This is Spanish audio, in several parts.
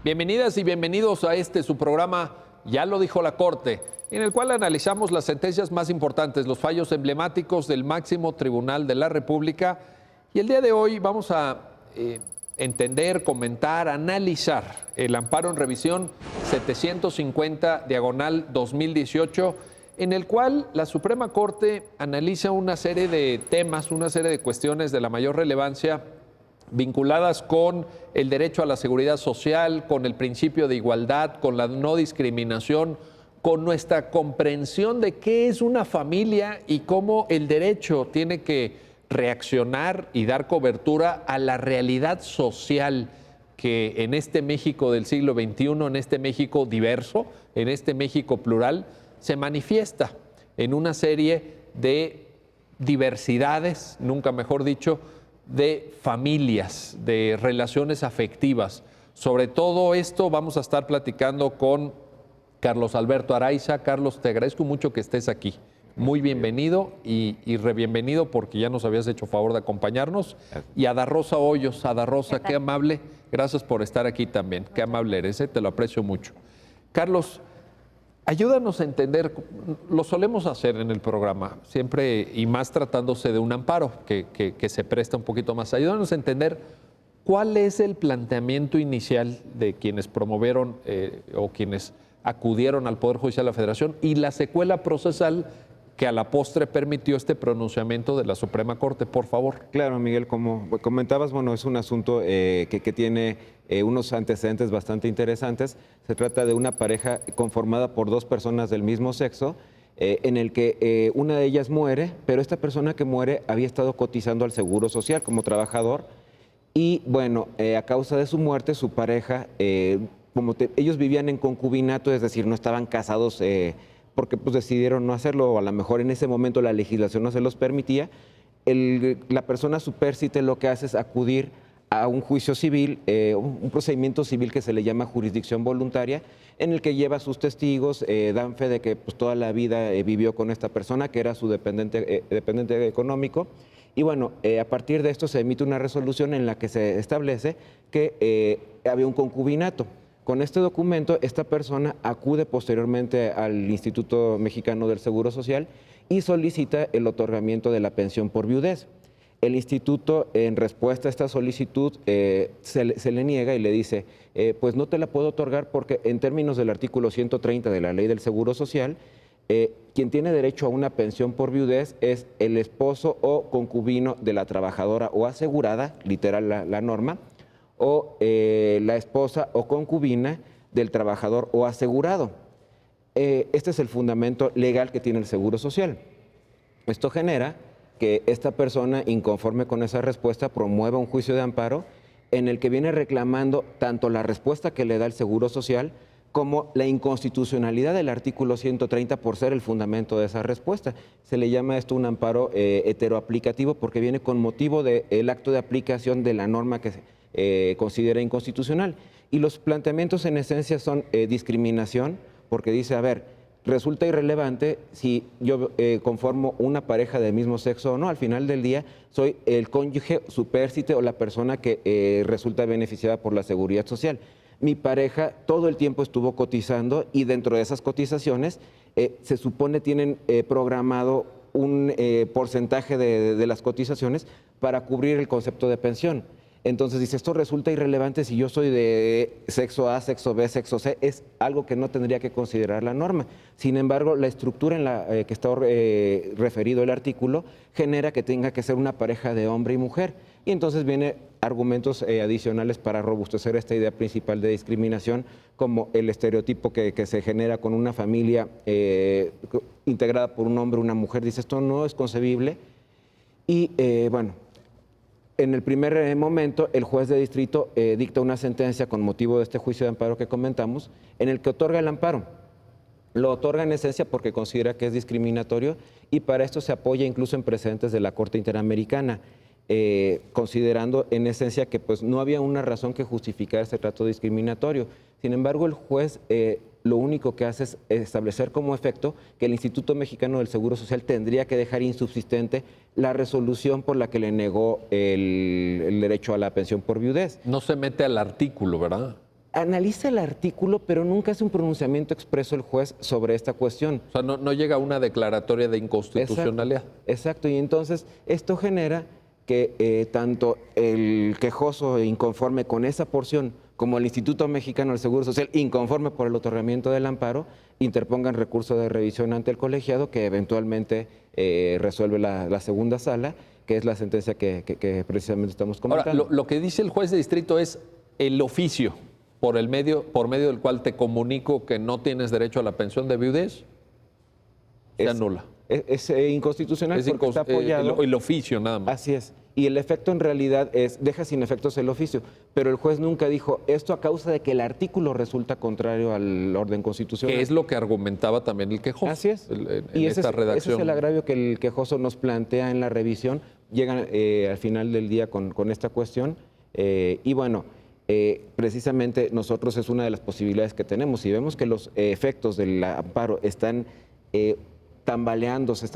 Bienvenidas y bienvenidos a su programa Ya lo dijo la Corte, en el cual analizamos las sentencias más importantes, los fallos emblemáticos del máximo tribunal de la República. Y el día de hoy vamos a entender, comentar, analizar el amparo en revisión 750/2018, en el cual la Suprema Corte analiza una serie de temas, una serie de cuestiones de la mayor relevancia vinculadas con el derecho a la seguridad social, con el principio de igualdad, con la no discriminación, con nuestra comprensión de qué es una familia y cómo el derecho tiene que reaccionar y dar cobertura a la realidad social que en este México del siglo XXI, en este México diverso, en este México plural, se manifiesta en una serie de diversidades, nunca mejor dicho, de familias, de relaciones afectivas. Sobre todo esto vamos a estar platicando con Carlos Alberto Araiza. Carlos, te agradezco mucho que estés aquí. Muy bienvenido y re-bienvenido porque ya nos habías hecho favor de acompañarnos. Y Ada Rosa Hoyos. Ada Rosa, qué amable. Gracias por estar aquí también. Qué amable eres, te lo aprecio mucho. Carlos, ayúdanos a entender, lo solemos hacer en el programa, siempre y más tratándose de un amparo que se presta un poquito más. Ayúdanos a entender cuál es el planteamiento inicial de quienes promovieron o quienes acudieron al Poder Judicial de la Federación y la secuela procesal que a la postre permitió este pronunciamiento de la Suprema Corte, por favor. Claro, Miguel, como comentabas, bueno, es un asunto que tiene unos antecedentes bastante interesantes. Se trata de una pareja conformada por dos personas del mismo sexo, en el que una de ellas muere, pero esta persona que muere había estado cotizando al Seguro Social como trabajador y, bueno, a causa de su muerte, su pareja, ellos vivían en concubinato, es decir, no estaban casados porque pues decidieron no hacerlo, o a lo mejor en ese momento la legislación no se los permitía. La persona supérstite lo que hace es acudir a un juicio civil, un procedimiento civil que se le llama jurisdicción voluntaria, en el que lleva a sus testigos, dan fe de que pues, toda la vida vivió con esta persona, que era su dependiente económico. Y bueno, a partir de esto se emite una resolución en la que se establece que había un concubinato. Con este documento, esta persona acude posteriormente al Instituto Mexicano del Seguro Social y solicita el otorgamiento de la pensión por viudez. El instituto, en respuesta a esta solicitud, se le niega y le dice, pues no te la puedo otorgar porque en términos del artículo 130 de la Ley del Seguro Social, quien tiene derecho a una pensión por viudez es el esposo o concubino de la trabajadora o asegurada, literal la norma, o la esposa o concubina del trabajador o asegurado. Este es el fundamento legal que tiene el Seguro Social. Esto genera que esta persona, inconforme con esa respuesta, promueva un juicio de amparo en el que viene reclamando tanto la respuesta que le da el Seguro Social como la inconstitucionalidad del artículo 130 por ser el fundamento de esa respuesta. Se le llama esto un amparo heteroaplicativo porque viene con motivo del acto de aplicación de la norma que se considera inconstitucional. Y los planteamientos en esencia son discriminación, porque dice, a ver, resulta irrelevante si yo conformo una pareja del mismo sexo o no. Al final del día soy el cónyuge supérstite o la persona que resulta beneficiada por la seguridad social. Mi pareja todo el tiempo estuvo cotizando y dentro de esas cotizaciones se supone tienen programado un porcentaje de las cotizaciones para cubrir el concepto de pensión. Entonces dice, esto resulta irrelevante si yo soy de sexo A, sexo B, sexo C, es algo que no tendría que considerar la norma. Sin embargo, la estructura en la que está referido el artículo genera que tenga que ser una pareja de hombre y mujer. Y entonces vienen argumentos adicionales para robustecer esta idea principal de discriminación, como el estereotipo que se genera con una familia integrada por un hombre y una mujer. Dice, esto no es concebible. Y bueno, en el primer momento, el juez de distrito dicta una sentencia con motivo de este juicio de amparo que comentamos, en el que otorga el amparo. Lo otorga en esencia porque considera que es discriminatorio y para esto se apoya incluso en precedentes de la Corte Interamericana, considerando en esencia que pues, no había una razón que justificar ese trato discriminatorio. Sin embargo, el juez lo único que hace es establecer como efecto que el Instituto Mexicano del Seguro Social tendría que dejar insubsistente la resolución por la que le negó el derecho a la pensión por viudez. No se mete al artículo, ¿verdad? analiza el artículo, pero nunca hace un pronunciamiento expreso el juez sobre esta cuestión. O sea, no llega a una declaratoria de inconstitucionalidad. Exacto, y entonces esto genera que tanto el quejoso inconforme con esa porción como el Instituto Mexicano del Seguro Social, inconforme por el otorgamiento del amparo, interpongan recurso de revisión ante el colegiado que eventualmente resuelve la segunda sala, que es la sentencia que precisamente estamos comentando. Ahora, lo que dice el juez de distrito es el oficio por medio del cual te comunico que no tienes derecho a la pensión de viudez, se anula. Es inconstitucional porque está apoyado. El oficio nada más. Así es. Y el efecto en realidad deja sin efectos el oficio. Pero el juez nunca dijo esto a causa de que el artículo resulta contrario al orden constitucional. Que es lo que argumentaba también el quejoso. Así es. Y esta redacción. Ese es el agravio que el quejoso nos plantea en la revisión. Llegan al final del día con esta cuestión. Y bueno, precisamente nosotros es una de las posibilidades que tenemos. Si vemos que los efectos del amparo están tambaleándose,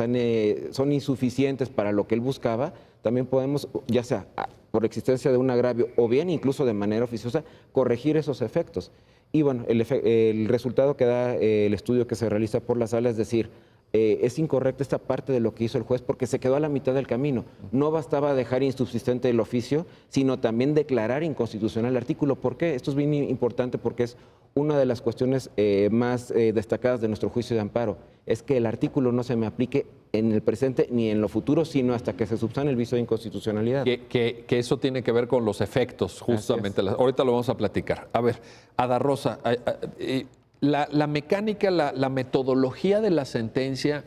son insuficientes para lo que él buscaba, también podemos, ya sea por existencia de un agravio o bien incluso de manera oficiosa, corregir esos efectos. Y bueno, el resultado que da el estudio que se realiza por la sala es decir, es incorrecta esta parte de lo que hizo el juez porque se quedó a la mitad del camino. No bastaba dejar insubsistente el oficio, sino también declarar inconstitucional el artículo. ¿Por qué? Esto es bien importante porque es una de las cuestiones más destacadas de nuestro juicio de amparo. Es que el artículo no se me aplique en el presente ni en lo futuro, sino hasta que se subsane el vicio de inconstitucionalidad. Que eso tiene que ver con los efectos, justamente. Ahorita lo vamos a platicar. A ver, Ada Rosa, la mecánica, la metodología de la sentencia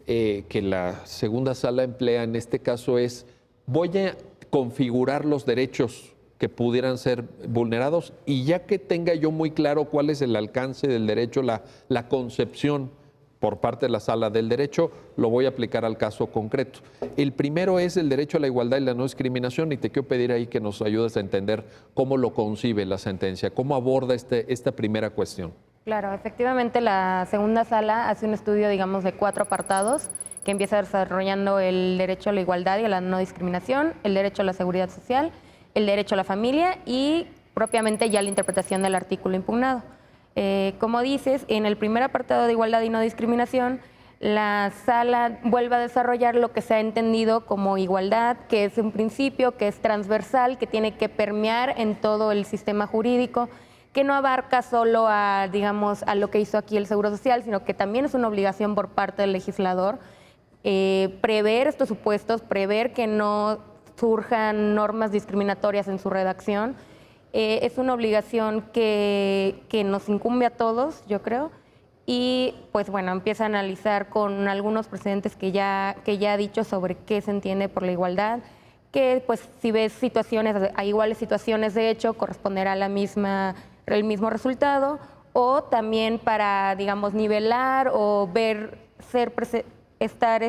que la segunda sala emplea en este caso es, voy a configurar los derechos que pudieran ser vulnerados y ya que tenga yo muy claro cuál es el alcance del derecho, la concepción por parte de la sala del derecho, lo voy a aplicar al caso concreto. El primero es el derecho a la igualdad y la no discriminación y te quiero pedir ahí que nos ayudes a entender cómo lo concibe la sentencia, cómo aborda esta primera cuestión. Claro, efectivamente la segunda sala hace un estudio, digamos, de 4 apartados que empieza desarrollando el derecho a la igualdad y a la no discriminación, el derecho a la seguridad social, el derecho a la familia y propiamente ya la interpretación del artículo impugnado. Como dices, en el primer apartado de igualdad y no discriminación, la sala vuelve a desarrollar lo que se ha entendido como igualdad, que es un principio, que es transversal, que tiene que permear en todo el sistema jurídico, que no abarca solo a, digamos, a lo que hizo aquí el Seguro Social, sino que también es una obligación por parte del legislador prever estos supuestos, prever que no surjan normas discriminatorias en su redacción. Es una obligación que nos incumbe a todos, yo creo, y pues bueno, empieza a analizar con algunos precedentes que ya ha dicho sobre qué se entiende por la igualdad, que pues si ves situaciones, a iguales situaciones de hecho, corresponderá a el mismo resultado, o también para, digamos, nivelar o ver, estar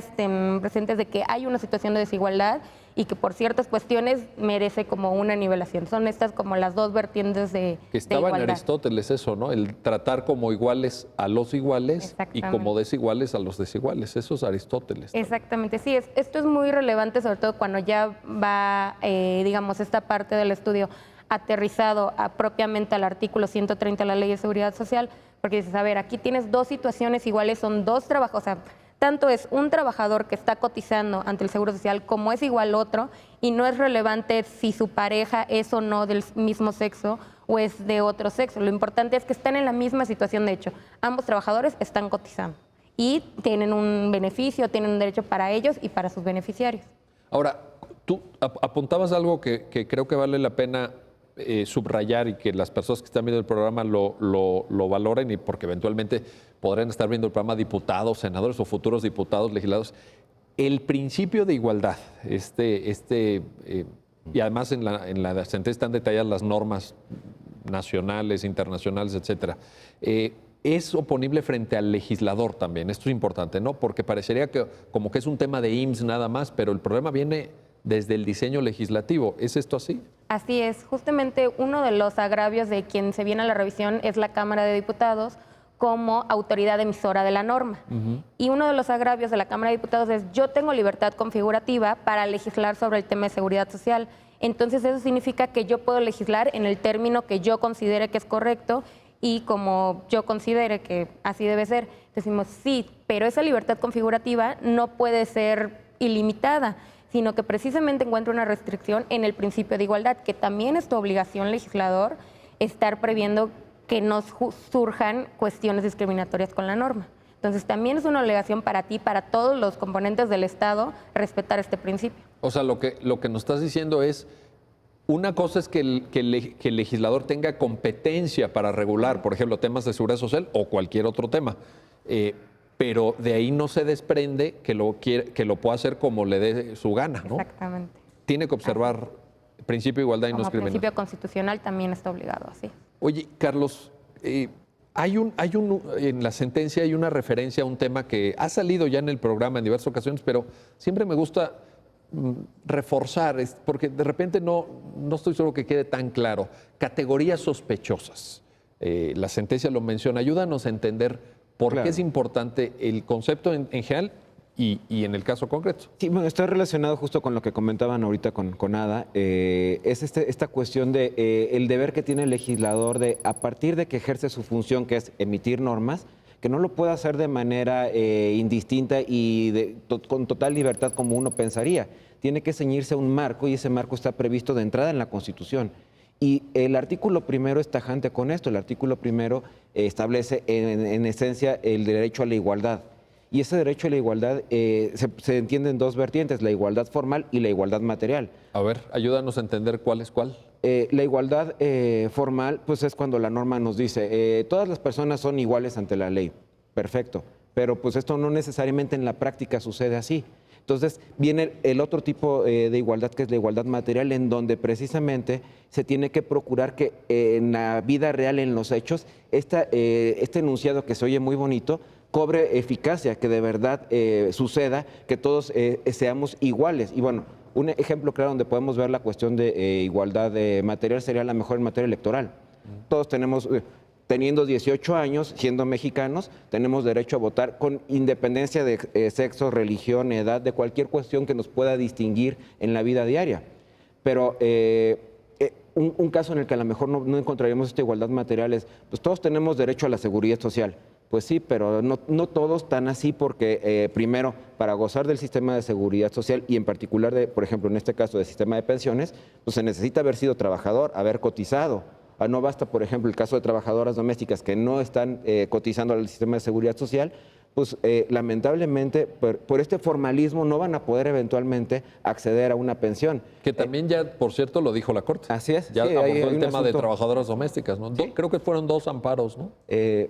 presentes de que hay una situación de desigualdad y que por ciertas cuestiones merece como una nivelación. Son estas como las dos vertientes de que estaba igualdad. En Aristóteles eso, ¿no? El tratar como iguales a los iguales y como desiguales a los desiguales. Eso es Aristóteles. Exactamente, sí. Esto es muy relevante, sobre todo cuando ya va, digamos, esta parte del estudio aterrizado propiamente al artículo 130 de la Ley de Seguridad Social, porque dices, a ver, aquí tienes dos situaciones iguales, son dos trabajos, o sea, tanto es un trabajador que está cotizando ante el Seguro Social como es igual otro y no es relevante si su pareja es o no del mismo sexo o es de otro sexo. Lo importante es que están en la misma situación de hecho. Ambos trabajadores están cotizando y tienen un beneficio, tienen un derecho para ellos y para sus beneficiarios. Ahora, tú apuntabas algo que creo que vale la pena subrayar y que las personas que están viendo el programa lo valoren y porque eventualmente podrán estar viendo el programa diputados, senadores o futuros diputados, legisladores. El principio de igualdad, y además en la sentencia están detalladas las normas nacionales, internacionales, etcétera, es oponible frente al legislador también. Esto es importante, ¿no? Porque parecería que como que es un tema de IMSS nada más, pero el problema viene desde el diseño legislativo. ¿Es esto así? Así es. Justamente uno de los agravios de quien se viene a la revisión es la Cámara de Diputados como autoridad emisora de la norma. Y uno de los agravios de la Cámara de Diputados es yo tengo libertad configurativa para legislar sobre el tema de seguridad social. Entonces eso significa que yo puedo legislar en el término que yo considere que es correcto y como yo considere que así debe ser. Decimos, sí, pero esa libertad configurativa no puede ser ilimitada, sino que precisamente encuentra una restricción en el principio de igualdad, que también es tu obligación, legislador, estar previendo que no surjan cuestiones discriminatorias con la norma. Entonces también es una obligación para ti, para todos los componentes del Estado, respetar este principio. O sea, lo que nos estás diciendo es, una cosa es que el legislador tenga competencia para regular, por ejemplo, temas de seguridad social o cualquier otro tema, pero de ahí no se desprende que lo pueda hacer como le dé su gana, ¿no? Exactamente. Tiene que observar el principio de igualdad y no Como discriminación. principio constitucional también está obligado, así. Oye, Carlos, en la sentencia hay una referencia a un tema que ha salido ya en el programa en diversas ocasiones, pero siempre me gusta reforzar, porque de repente no estoy seguro que quede tan claro. Categorías sospechosas. La sentencia lo menciona. Ayúdanos a entender por qué es importante el concepto en general y en el caso concreto. Sí, bueno, está relacionado justo con lo que comentaban ahorita con Ada. Es esta cuestión de el deber que tiene el legislador de, a partir de que ejerce su función, que es emitir normas, que no lo pueda hacer de manera indistinta y con total libertad como uno pensaría. Tiene que ceñirse a un marco y ese marco está previsto de entrada en la Constitución. Y el artículo primero es tajante con esto. El artículo primero establece en esencia el derecho a la igualdad. Y ese derecho a la igualdad se entiende en dos vertientes, la igualdad formal y la igualdad material. A ver, ayúdanos a entender cuál es cuál. La igualdad formal, pues es cuando la norma nos dice, todas las personas son iguales ante la ley. Perfecto. Pero pues esto no necesariamente en la práctica sucede así. Entonces viene el otro tipo de igualdad, que es la igualdad material, en donde precisamente se tiene que procurar que en la vida real, en los hechos, este enunciado que se oye muy bonito, cobre eficacia, que de verdad suceda, que todos seamos iguales. Y bueno, un ejemplo claro donde podemos ver la cuestión de igualdad material sería a lo mejor en materia electoral. Todos tenemos, teniendo 18 años, siendo mexicanos, tenemos derecho a votar con independencia de sexo, religión, edad, de cualquier cuestión que nos pueda distinguir en la vida diaria. Pero un caso en el que a lo mejor no encontraríamos esta igualdad material es, pues todos tenemos derecho a la seguridad social. Pues sí, pero no todos están así porque, primero, para gozar del sistema de seguridad social y en particular, por ejemplo, en este caso del sistema de pensiones, pues se necesita haber sido trabajador, haber cotizado. No basta, por ejemplo, el caso de trabajadoras domésticas que no están cotizando al sistema de seguridad social, pues lamentablemente por este formalismo no van a poder eventualmente acceder a una pensión. Que también ya, por cierto, lo dijo la Corte. Así es. Ya sí, abordó hay el un tema de asunto. trabajadoras domésticas, ¿no? Sí. Creo que fueron 2 amparos, ¿no?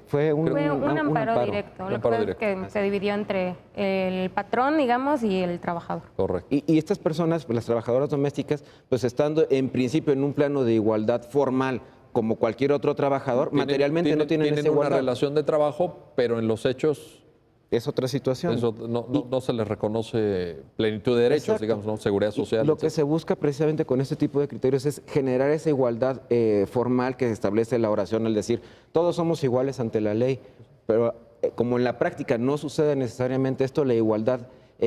Fue un amparo directo. Un Lo que amparo pasa es directo. que se dividió entre el patrón, digamos, y el trabajador. Correcto. Y estas personas, las trabajadoras domésticas, pues estando en principio en un plano de igualdad formal, como cualquier otro trabajador, materialmente no tienen esa una igualdad. relación de trabajo, pero en los hechos Es otra situación. eso no se les reconoce plenitud de derechos, Exacto. digamos, ¿no? Seguridad social. Lo que etcétera. se busca precisamente con este tipo de criterios es generar esa igualdad formal que establece la oración al decir, todos somos iguales ante la ley, pero como en la práctica no sucede necesariamente esto, la igualdad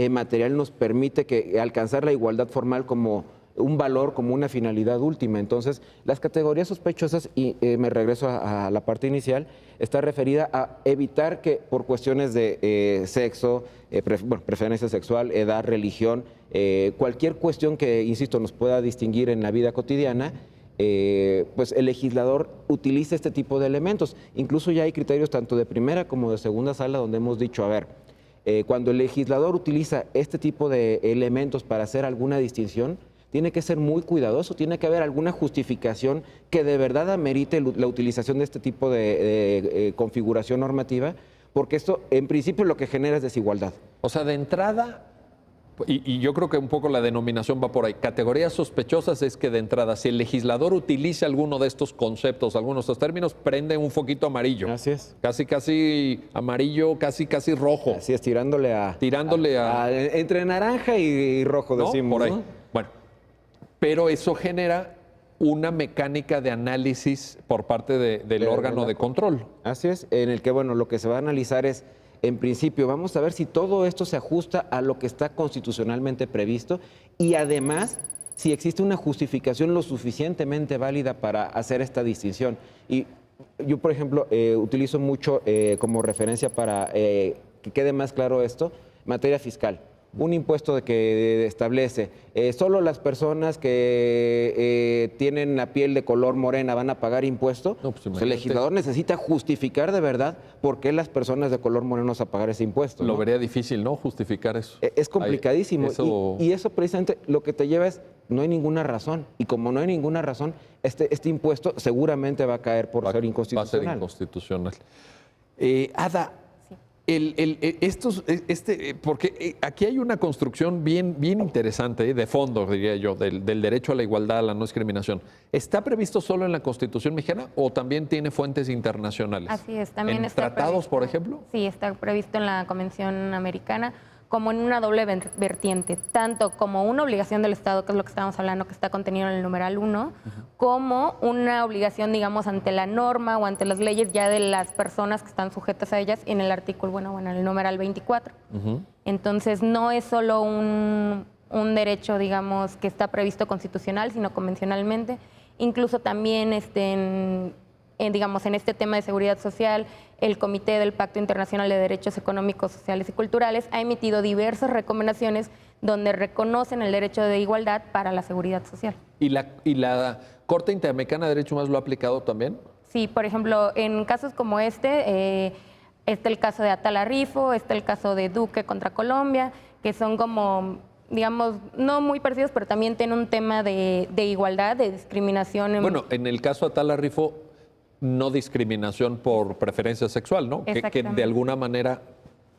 material nos permite alcanzar la igualdad formal como un valor, como una finalidad última. Entonces, las categorías sospechosas, y me regreso a la parte inicial, está referida a evitar que por cuestiones de sexo, preferencia sexual, edad, religión, cualquier cuestión que, insisto, nos pueda distinguir en la vida cotidiana, pues el legislador utiliza este tipo de elementos. Incluso ya hay criterios tanto de primera como de segunda sala donde hemos dicho, a ver, cuando el legislador utiliza este tipo de elementos para hacer alguna distinción, tiene que ser muy cuidadoso, tiene que haber alguna justificación que de verdad amerite la utilización de este tipo de configuración normativa, porque esto en principio lo que genera es desigualdad. O sea, de entrada, y yo creo que un poco la denominación va por ahí, categorías sospechosas es que de entrada, si el legislador utiliza alguno de estos conceptos, algunos de estos términos, prende un foquito amarillo. Así es. Casi amarillo, casi tirándole Así es, tirándole a entre naranja y rojo, ¿no? decimos. Por ahí. ¿no? Bueno, pero eso genera una mecánica de análisis por parte del órgano de control. Así es, en el que, bueno, lo que se va a analizar es, en principio, vamos a ver si todo esto se ajusta a lo que está constitucionalmente previsto y además si existe una justificación lo suficientemente válida para hacer esta distinción. Y yo, por ejemplo, utilizo mucho como referencia para que quede más claro esto, materia fiscal. Un impuesto que establece solo las personas que tienen la piel de color morena van a pagar impuesto. No, pues, el legislador necesita justificar de verdad por qué las personas de color moreno van a pagar ese impuesto. Lo ¿no? vería difícil, ¿no? Justificar eso. Es complicadísimo. Eso... Y eso precisamente lo que te lleva es, no hay ninguna razón. Y como no hay ninguna razón, este impuesto seguramente va a caer por ser inconstitucional. Va a ser inconstitucional. Ada, porque aquí hay una construcción bien interesante, de fondo, diría yo, del derecho a la igualdad, a la no discriminación. ¿Está previsto solo en la Constitución mexicana o también tiene fuentes internacionales? Así es, también ¿En está tratados, previsto, por ejemplo? Sí, está previsto en la Convención Americana como en una doble vertiente, tanto como una obligación del Estado, que es lo que estamos hablando, que está contenido en el numeral 1, como una obligación, digamos, ante la norma o ante las leyes ya de las personas que están sujetas a ellas en el artículo, bueno, en el numeral 24. Entonces, no es solo un derecho, digamos, que está previsto constitucional, sino convencionalmente. Incluso también digamos, en este tema de seguridad social, el Comité del Pacto Internacional de Derechos Económicos, Sociales y Culturales ha emitido diversas recomendaciones donde reconocen el derecho de igualdad para la seguridad social. ¿Y la Corte Interamericana de Derechos Humanos lo ha aplicado también? Sí, por ejemplo, en casos como está el caso de Atala Rifo, está el caso de Duque contra Colombia, que son como, digamos, no muy parecidos, pero también tienen un tema de igualdad, de discriminación. Bueno, en el caso de Atala Rifo, no discriminación por preferencia sexual, ¿no? Que de alguna manera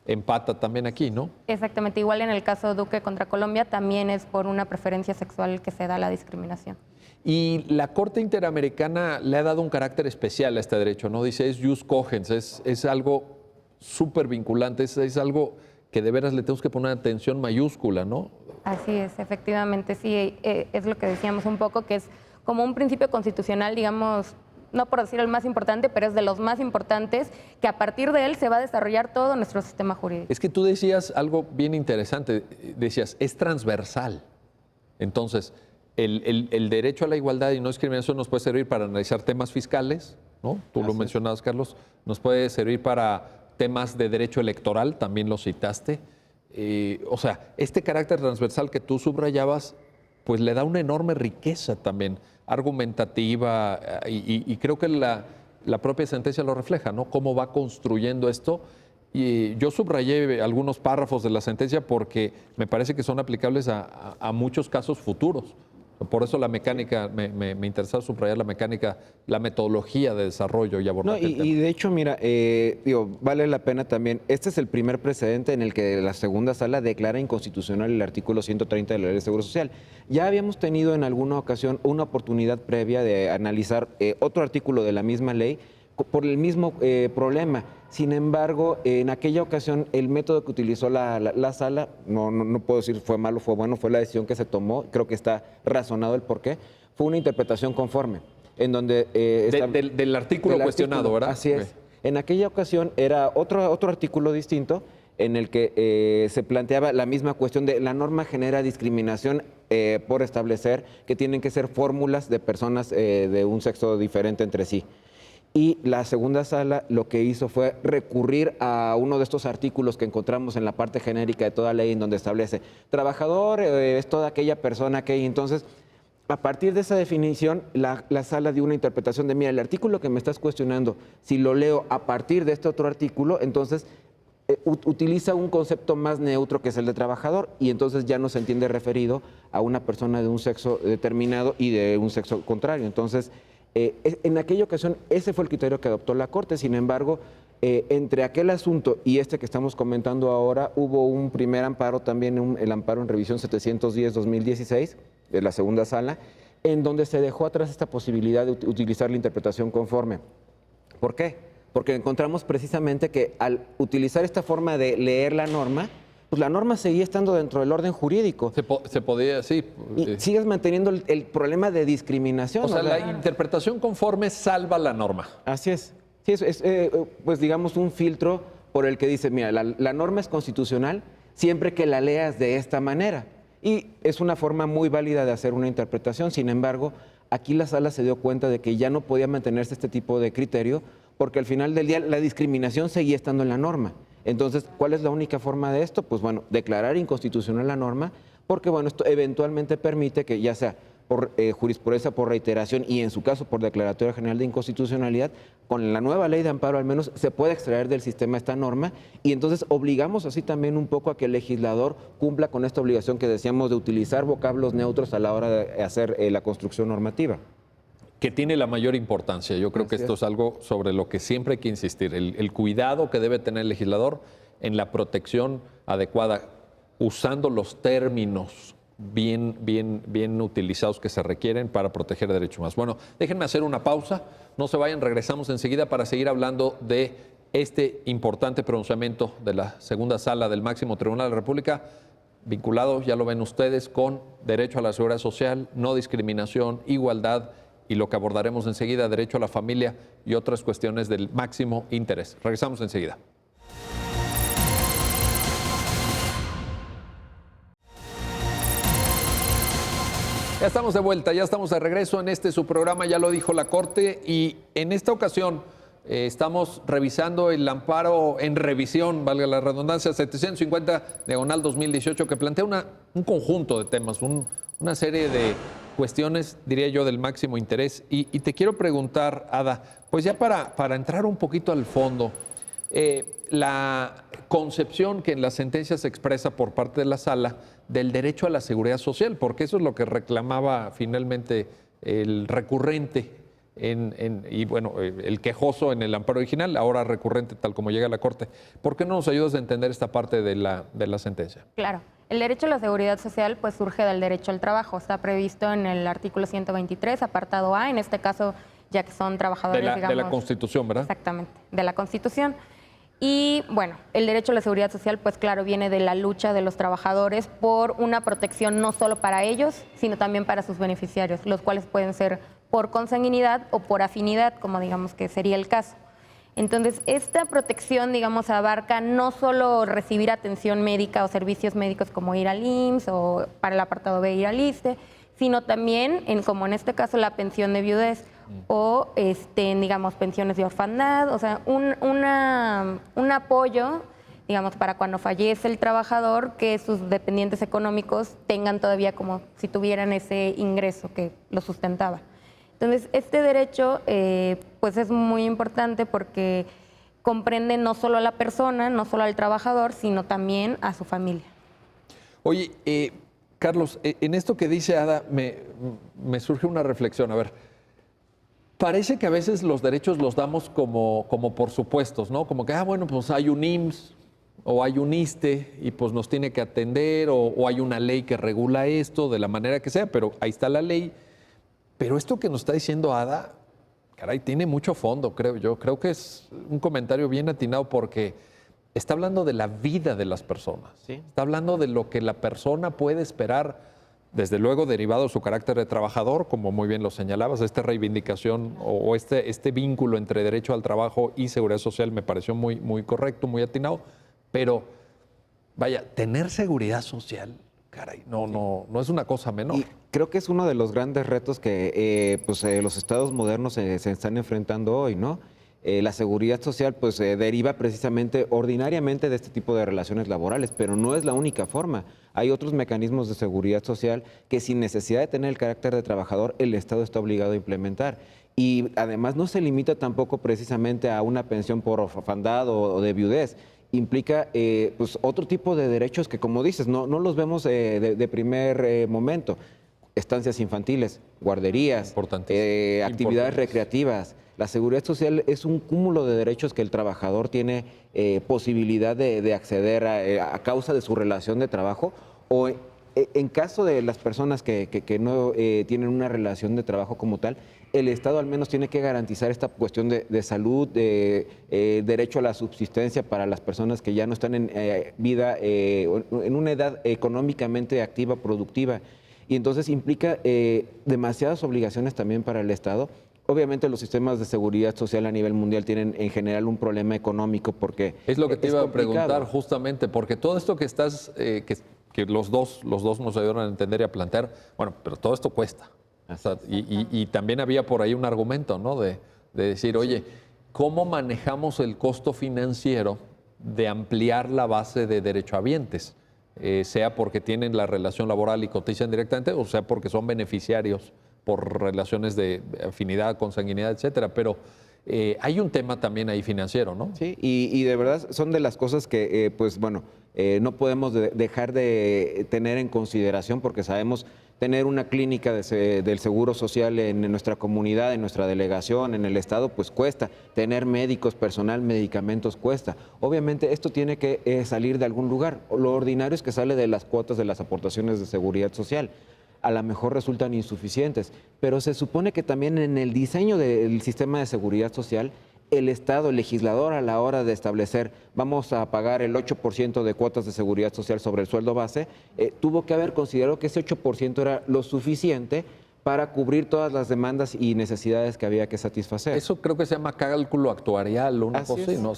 empata también aquí, ¿no? Exactamente, igual en el caso de Duque contra Colombia también es por una preferencia sexual que se da la discriminación. Y la Corte Interamericana le ha dado un carácter especial a este derecho, ¿no? Dice, es jus cogens, es algo súper vinculante, es algo que de veras le tenemos que poner atención mayúscula, ¿no? Así es, efectivamente, sí, es lo que decíamos un poco, que es como un principio constitucional, digamos, no por decir el más importante, pero es de los más importantes, que a partir de él se va a desarrollar todo nuestro sistema jurídico. Es que tú decías algo bien interesante, decías, es transversal. Entonces, el derecho a la igualdad y no discriminación nos puede servir para analizar temas fiscales, ¿no? Tú lo mencionabas, Carlos, nos puede servir para temas de derecho electoral, también lo citaste. O sea, este carácter transversal que tú subrayabas, pues le da una enorme riqueza también argumentativa y creo que la propia sentencia lo refleja, ¿no? Cómo va construyendo esto. Y yo subrayé algunos párrafos de la sentencia porque me parece que son aplicables a muchos casos futuros. Por eso la mecánica, me interesaba subrayar la mecánica, la metodología de desarrollo y abordaje del tema. Y de hecho, mira, vale la pena también, este es el primer precedente en el que la segunda sala declara inconstitucional el artículo 130 de la Ley de Seguro Social. Ya habíamos tenido en alguna ocasión una oportunidad previa de analizar otro artículo de la misma ley por el mismo problema. Sin embargo, en aquella ocasión, el método que utilizó la sala, no puedo decir fue malo o fue bueno, fue la decisión que se tomó, creo que está razonado el porqué, fue una interpretación conforme, en donde... del artículo cuestionado, ¿verdad? Así es. En aquella ocasión era otro artículo distinto en el que se planteaba la misma cuestión de la norma genera discriminación por establecer que tienen que ser fórmulas de personas de un sexo diferente entre sí. Y la segunda sala lo que hizo fue recurrir a uno de estos artículos que encontramos en la parte genérica de toda ley, en donde establece trabajador es toda aquella persona que... Entonces, a partir de esa definición, la sala dio una interpretación de, mira, el artículo que me estás cuestionando, si lo leo a partir de este otro artículo, entonces utiliza un concepto más neutro que es el de trabajador y entonces ya no se entiende referido a una persona de un sexo determinado y de un sexo contrario. Entonces... en aquella ocasión ese fue el criterio que adoptó la Corte, sin embargo, entre aquel asunto y este que estamos comentando ahora, hubo un primer amparo también, el amparo en revisión 710-2016 de la segunda sala, en donde se dejó atrás esta posibilidad de utilizar la interpretación conforme. ¿Por qué? Porque encontramos precisamente que al utilizar esta forma de leer la norma, pues la norma seguía estando dentro del orden jurídico. Se podía, sí. Y sigues manteniendo el problema de discriminación. O sea, la interpretación conforme salva la norma. Así es. Sí, es pues digamos un filtro por el que dice, mira, la norma es constitucional siempre que la leas de esta manera. Y es una forma muy válida de hacer una interpretación. Sin embargo, aquí la sala se dio cuenta de que ya no podía mantenerse este tipo de criterio, porque al final del día la discriminación seguía estando en la norma. Entonces, ¿cuál es la única forma de esto? Pues bueno, declarar inconstitucional la norma, porque bueno, esto eventualmente permite que ya sea por jurisprudencia, por reiteración y en su caso por declaratoria general de inconstitucionalidad, con la nueva ley de amparo al menos se puede extraer del sistema esta norma y entonces obligamos así también un poco a que el legislador cumpla con esta obligación que decíamos de utilizar vocablos neutros a la hora de hacer la construcción normativa. Que tiene la mayor importancia. Yo creo que esto es algo sobre lo que siempre hay que insistir, el cuidado que debe tener el legislador en la protección adecuada, usando los términos bien utilizados que se requieren para proteger derechos humanos. Bueno, déjenme hacer una pausa, no se vayan, regresamos enseguida para seguir hablando de este importante pronunciamiento de la segunda sala del máximo tribunal de la República, vinculado, ya lo ven ustedes, con derecho a la seguridad social, no discriminación, igualdad y lo que abordaremos enseguida, derecho a la familia y otras cuestiones del máximo interés. Regresamos enseguida. Ya estamos de vuelta, ya estamos de regreso en su programa, ya lo dijo la Corte, y en esta ocasión estamos revisando el amparo en revisión, valga la redundancia, 750/2018, que plantea un conjunto de temas, una serie de cuestiones, diría yo, del máximo interés. Y te quiero preguntar, Ada, pues ya para entrar un poquito al fondo, la concepción que en la sentencia se expresa por parte de la sala del derecho a la seguridad social, porque eso es lo que reclamaba finalmente el recurrente y bueno, el quejoso en el amparo original, ahora recurrente tal como llega a la Corte. ¿Por qué no nos ayudas a entender esta parte de la sentencia? Claro. El derecho a la seguridad social pues surge del derecho al trabajo. Está previsto en el artículo 123, apartado A, en este caso, ya que son trabajadores, de la Constitución, ¿verdad? Exactamente, de la Constitución. Y bueno, el derecho a la seguridad social, pues claro, viene de la lucha de los trabajadores por una protección no solo para ellos, sino también para sus beneficiarios, los cuales pueden ser por consanguinidad o por afinidad, como digamos que sería el caso. Entonces, esta protección, digamos, abarca no solo recibir atención médica o servicios médicos como ir al IMSS o para el apartado B ir al ISSSTE, sino también, como en este caso, la pensión de viudez o, digamos, pensiones de orfandad, o sea, un apoyo, digamos, para cuando fallece el trabajador, que sus dependientes económicos tengan todavía como si tuvieran ese ingreso que lo sustentaba. Entonces, este derecho, pues es muy importante porque comprende no solo a la persona, no solo al trabajador, sino también a su familia. Oye, Carlos, en esto que dice Ada, me surge una reflexión. A ver, parece que a veces los derechos los damos como por supuestos, ¿no? Como que, bueno, pues hay un IMSS o hay un ISSSTE y pues nos tiene que atender, o hay una ley que regula esto de la manera que sea, pero ahí está la ley. Pero esto que nos está diciendo Ada, caray, tiene mucho fondo, creo yo. Creo que es un comentario bien atinado porque está hablando de la vida de las personas. ¿Sí? Está hablando de lo que la persona puede esperar, desde luego derivado de su carácter de trabajador, como muy bien lo señalabas, esta reivindicación o este vínculo entre derecho al trabajo y seguridad social me pareció muy correcto, muy atinado. Pero, vaya, tener seguridad social, caray, no es una cosa menor. Y creo que es uno de los grandes retos que los estados modernos se están enfrentando hoy, ¿no? La seguridad social pues deriva precisamente ordinariamente de este tipo de relaciones laborales, pero no es la única forma. Hay otros mecanismos de seguridad social que sin necesidad de tener el carácter de trabajador, el Estado está obligado a implementar. Y además no se limita tampoco precisamente a una pensión por orfandad o de viudez. Implica pues otro tipo de derechos que, como dices, no los vemos de primer momento. Estancias infantiles, guarderías, actividades recreativas. La seguridad social es un cúmulo de derechos que el trabajador tiene posibilidad de acceder a causa de su relación de trabajo, o en caso de las personas que no tienen una relación de trabajo como tal, el Estado al menos tiene que garantizar esta cuestión de salud, derecho a la subsistencia para las personas que ya no están en vida, en una edad económicamente activa, productiva. Y entonces implica demasiadas obligaciones también para el Estado. Obviamente los sistemas de seguridad social a nivel mundial tienen en general un problema económico porque es lo que te iba a preguntar justamente, porque todo esto que que los dos nos ayudaron a entender y a plantear, bueno, pero todo esto cuesta. O sea, y también había por ahí un argumento, ¿no? De decir, oye, ¿cómo manejamos el costo financiero de ampliar la base de derechohabientes? Sea porque tienen la relación laboral y cotizan directamente, o sea porque son beneficiarios por relaciones de afinidad, consanguinidad, etcétera. Pero hay un tema también ahí financiero, ¿no? Sí, y de verdad son de las cosas que, pues bueno, no podemos dejar de tener en consideración, porque sabemos tener una clínica del Seguro Social en nuestra comunidad, en nuestra delegación, en el estado, pues cuesta. Tener médicos, personal, medicamentos cuesta. Obviamente esto tiene que salir de algún lugar. Lo ordinario es que sale de las cuotas de las aportaciones de seguridad social. A lo mejor resultan insuficientes, pero se supone que también en el diseño del sistema de seguridad social, el Estado, el legislador, a la hora de establecer, vamos a pagar el 8% de cuotas de seguridad social sobre el sueldo base, tuvo que haber considerado que ese 8% era lo suficiente para cubrir todas las demandas y necesidades que había que satisfacer. Eso creo que se llama cálculo actuarial, una cosa así, ¿no?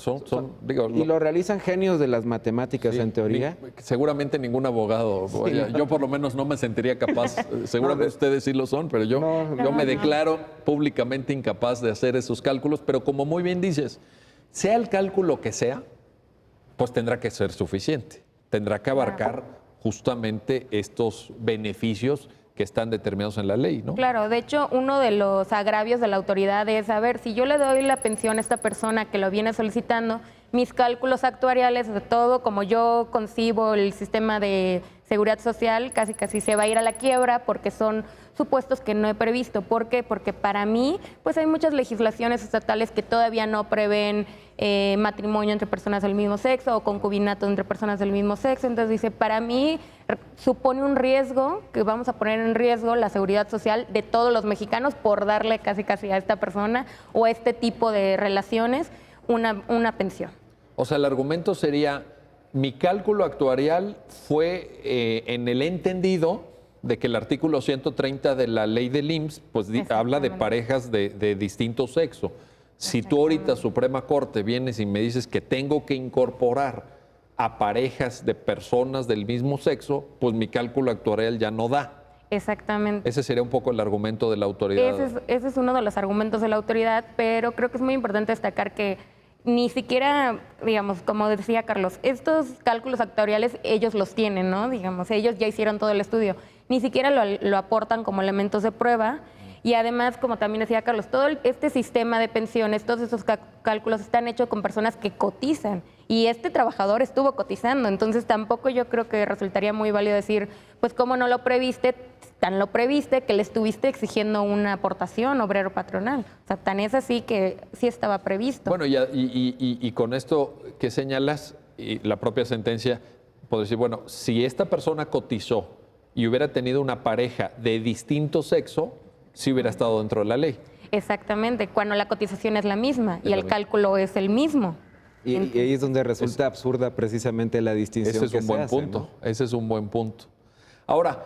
Y lo realizan genios de las matemáticas, sí, en teoría. Seguramente ningún abogado, sí, yo por lo menos no me sentiría capaz, seguramente ustedes sí lo son, pero yo me declaro públicamente incapaz de hacer esos cálculos, pero como muy bien dices, sea el cálculo que sea, pues tendrá que ser suficiente, tendrá que abarcar justamente estos beneficios que están determinados en la ley, ¿no? Claro, de hecho, uno de los agravios de la autoridad es, a ver, si yo le doy la pensión a esta persona que lo viene solicitando, mis cálculos actuariales de todo, como yo concibo el sistema de seguridad social, casi se va a ir a la quiebra porque son supuestos que no he previsto. ¿Por qué? Porque para mí, pues hay muchas legislaciones estatales que todavía no prevén matrimonio entre personas del mismo sexo o concubinato entre personas del mismo sexo. Entonces dice, para mí supone un riesgo, que vamos a poner en riesgo la seguridad social de todos los mexicanos por darle casi a esta persona o a este tipo de relaciones una pensión. O sea, el argumento sería, mi cálculo actuarial fue en el entendido de que el artículo 130 de la ley del IMSS pues, habla de parejas de distinto sexo. Si tú ahorita, Suprema Corte, vienes y me dices que tengo que incorporar a parejas de personas del mismo sexo, pues mi cálculo actuarial ya no da. Exactamente. Ese sería un poco el argumento de la autoridad. Ese es uno de los argumentos de la autoridad, pero creo que es muy importante destacar que ni siquiera, digamos, como decía Carlos, estos cálculos actuariales ellos los tienen, ¿no? Digamos, ellos ya hicieron todo el estudio. Ni siquiera lo aportan como elementos de prueba. Y además, como también decía Carlos, todo este sistema de pensiones, todos esos cálculos están hechos con personas que cotizan. Y este trabajador estuvo cotizando. Entonces, tampoco yo creo que resultaría muy válido decir, pues, ¿cómo no lo previste? Tan lo previste que le estuviste exigiendo una aportación obrero-patronal. O sea, tan es así que sí estaba previsto. Bueno, y con esto que señalas, y la propia sentencia, puedo decir, bueno, si esta persona cotizó y hubiera tenido una pareja de distinto sexo, sí hubiera estado dentro de la ley. Exactamente, cuando la cotización es la misma y el cálculo es el mismo. Y ahí es donde resulta absurda precisamente la distinción. Ese es un buen punto, ¿no? Ese es un buen punto. Ahora,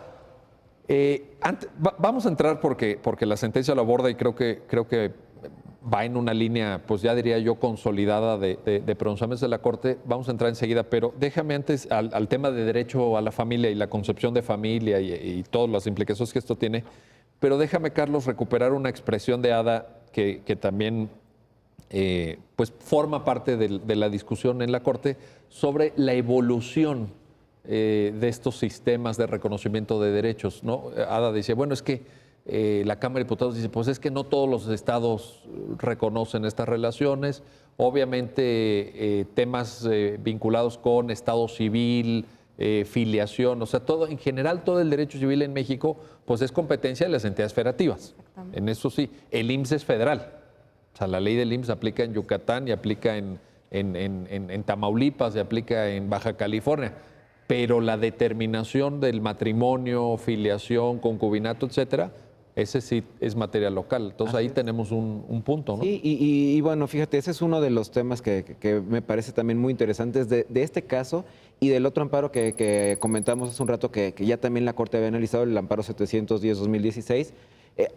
vamos a entrar porque la sentencia lo aborda y creo que va en una línea, pues ya diría yo, consolidada de pronunciamientos de la Corte. Vamos a entrar enseguida, pero déjame antes al tema de derecho a la familia y la concepción de familia y todas las implicaciones que esto tiene. Pero déjame, Carlos, recuperar una expresión de Ada que también pues forma parte de la discusión en la Corte sobre la evolución de estos sistemas de reconocimiento de derechos, ¿no? Ada decía, bueno, es que la Cámara de Diputados dice, pues es que no todos los estados reconocen estas relaciones. Obviamente temas vinculados con estado civil, filiación, o sea, todo, en general todo el derecho civil en México pues es competencia de las entidades federativas. En eso sí, el IMSS es federal. O sea, la ley del IMSS aplica en Yucatán y aplica en Tamaulipas y aplica en Baja California. Pero la determinación del matrimonio, filiación, concubinato, etcétera, ese sí es materia local. Entonces ahí tenemos un punto, ¿no? Sí, y bueno, fíjate, ese es uno de los temas que me parece también muy interesantes de este caso y del otro amparo que comentamos hace un rato que ya también la Corte había analizado, el amparo 710-2016.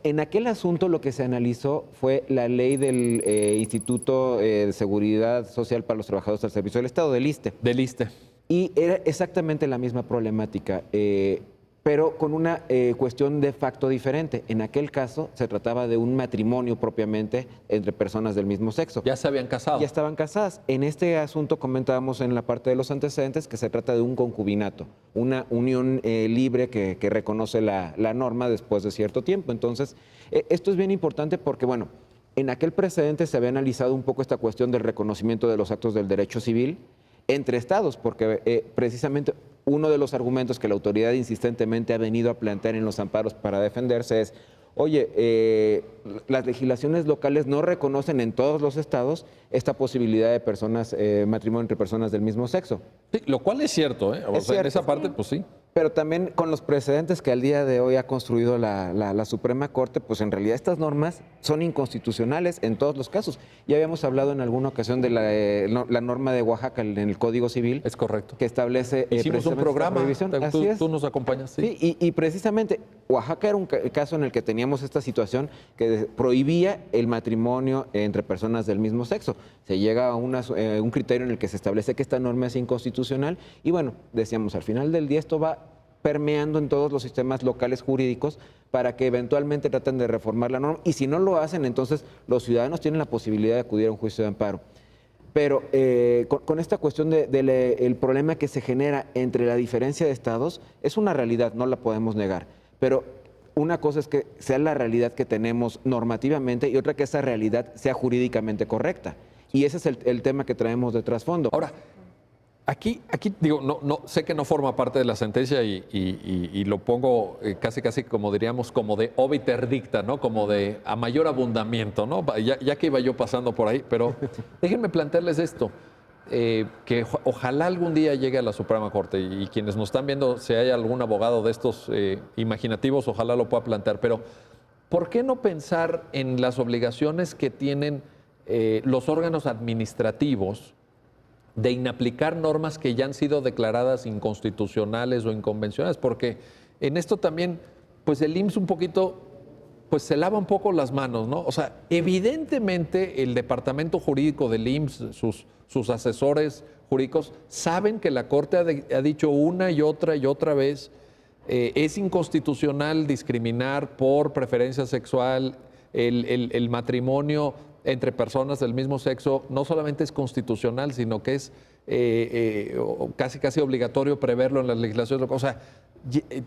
En aquel asunto lo que se analizó fue la ley del Instituto de Seguridad Social para los Trabajadores al Servicio del Estado, del ISSSTE. Del ISSSTE. Y era exactamente la misma problemática, pero con una cuestión de facto diferente. En aquel caso se trataba de un matrimonio propiamente entre personas del mismo sexo. Ya se habían casado. Ya estaban casadas. En este asunto comentábamos en la parte de los antecedentes que se trata de un concubinato, una unión libre que reconoce la norma después de cierto tiempo. Entonces, esto es bien importante porque, bueno, en aquel precedente se había analizado un poco esta cuestión del reconocimiento de los actos del derecho civil entre estados, porque precisamente uno de los argumentos que la autoridad insistentemente ha venido a plantear en los amparos para defenderse es, oye, las legislaciones locales no reconocen en todos los estados esta posibilidad de personas, matrimonio entre personas del mismo sexo. Sí, lo cual es cierto, ¿eh? O sea, en esa parte, pues sí. Pero también con los precedentes que al día de hoy ha construido la Suprema Corte, pues en realidad estas normas son inconstitucionales en todos los casos. Ya habíamos hablado en alguna ocasión de la norma de Oaxaca en el Código Civil. Es correcto. Que establece hicimos un programa. Así es. Tú nos acompañas, sí. Sí, y precisamente Oaxaca era un caso en el que teníamos esta situación que prohibía el matrimonio entre personas del mismo sexo. Se llega a un criterio en el que se establece que esta norma es inconstitucional y bueno, decíamos, al final del día esto va permeando en todos los sistemas locales jurídicos para que eventualmente traten de reformar la norma y si no lo hacen, entonces los ciudadanos tienen la posibilidad de acudir a un juicio de amparo. Pero con esta cuestión del problema que se genera entre la diferencia de estados, es una realidad, no la podemos negar. Pero una cosa es que sea la realidad que tenemos normativamente y otra que esa realidad sea jurídicamente correcta. Y ese es el tema que traemos de trasfondo. Ahora, aquí digo, no sé que no forma parte de la sentencia y lo pongo casi como diríamos, como de obiter dicta, ¿no? Como de a mayor abundamiento, ¿no? Ya que iba yo pasando por ahí, pero déjenme plantearles esto, que ojalá algún día llegue a la Suprema Corte y quienes nos están viendo, si hay algún abogado de estos imaginativos, ojalá lo pueda plantear, pero ¿por qué no pensar en las obligaciones que tienen los órganos administrativos de inaplicar normas que ya han sido declaradas inconstitucionales o inconvencionales? Porque en esto también, pues el IMSS un poquito, pues se lava un poco las manos, ¿no? O sea, evidentemente el departamento jurídico del IMSS, sus asesores jurídicos, saben que la Corte ha dicho una y otra vez, es inconstitucional discriminar por preferencia sexual, el matrimonio entre personas del mismo sexo no solamente es constitucional, sino que es casi obligatorio preverlo en las legislaciones. O sea,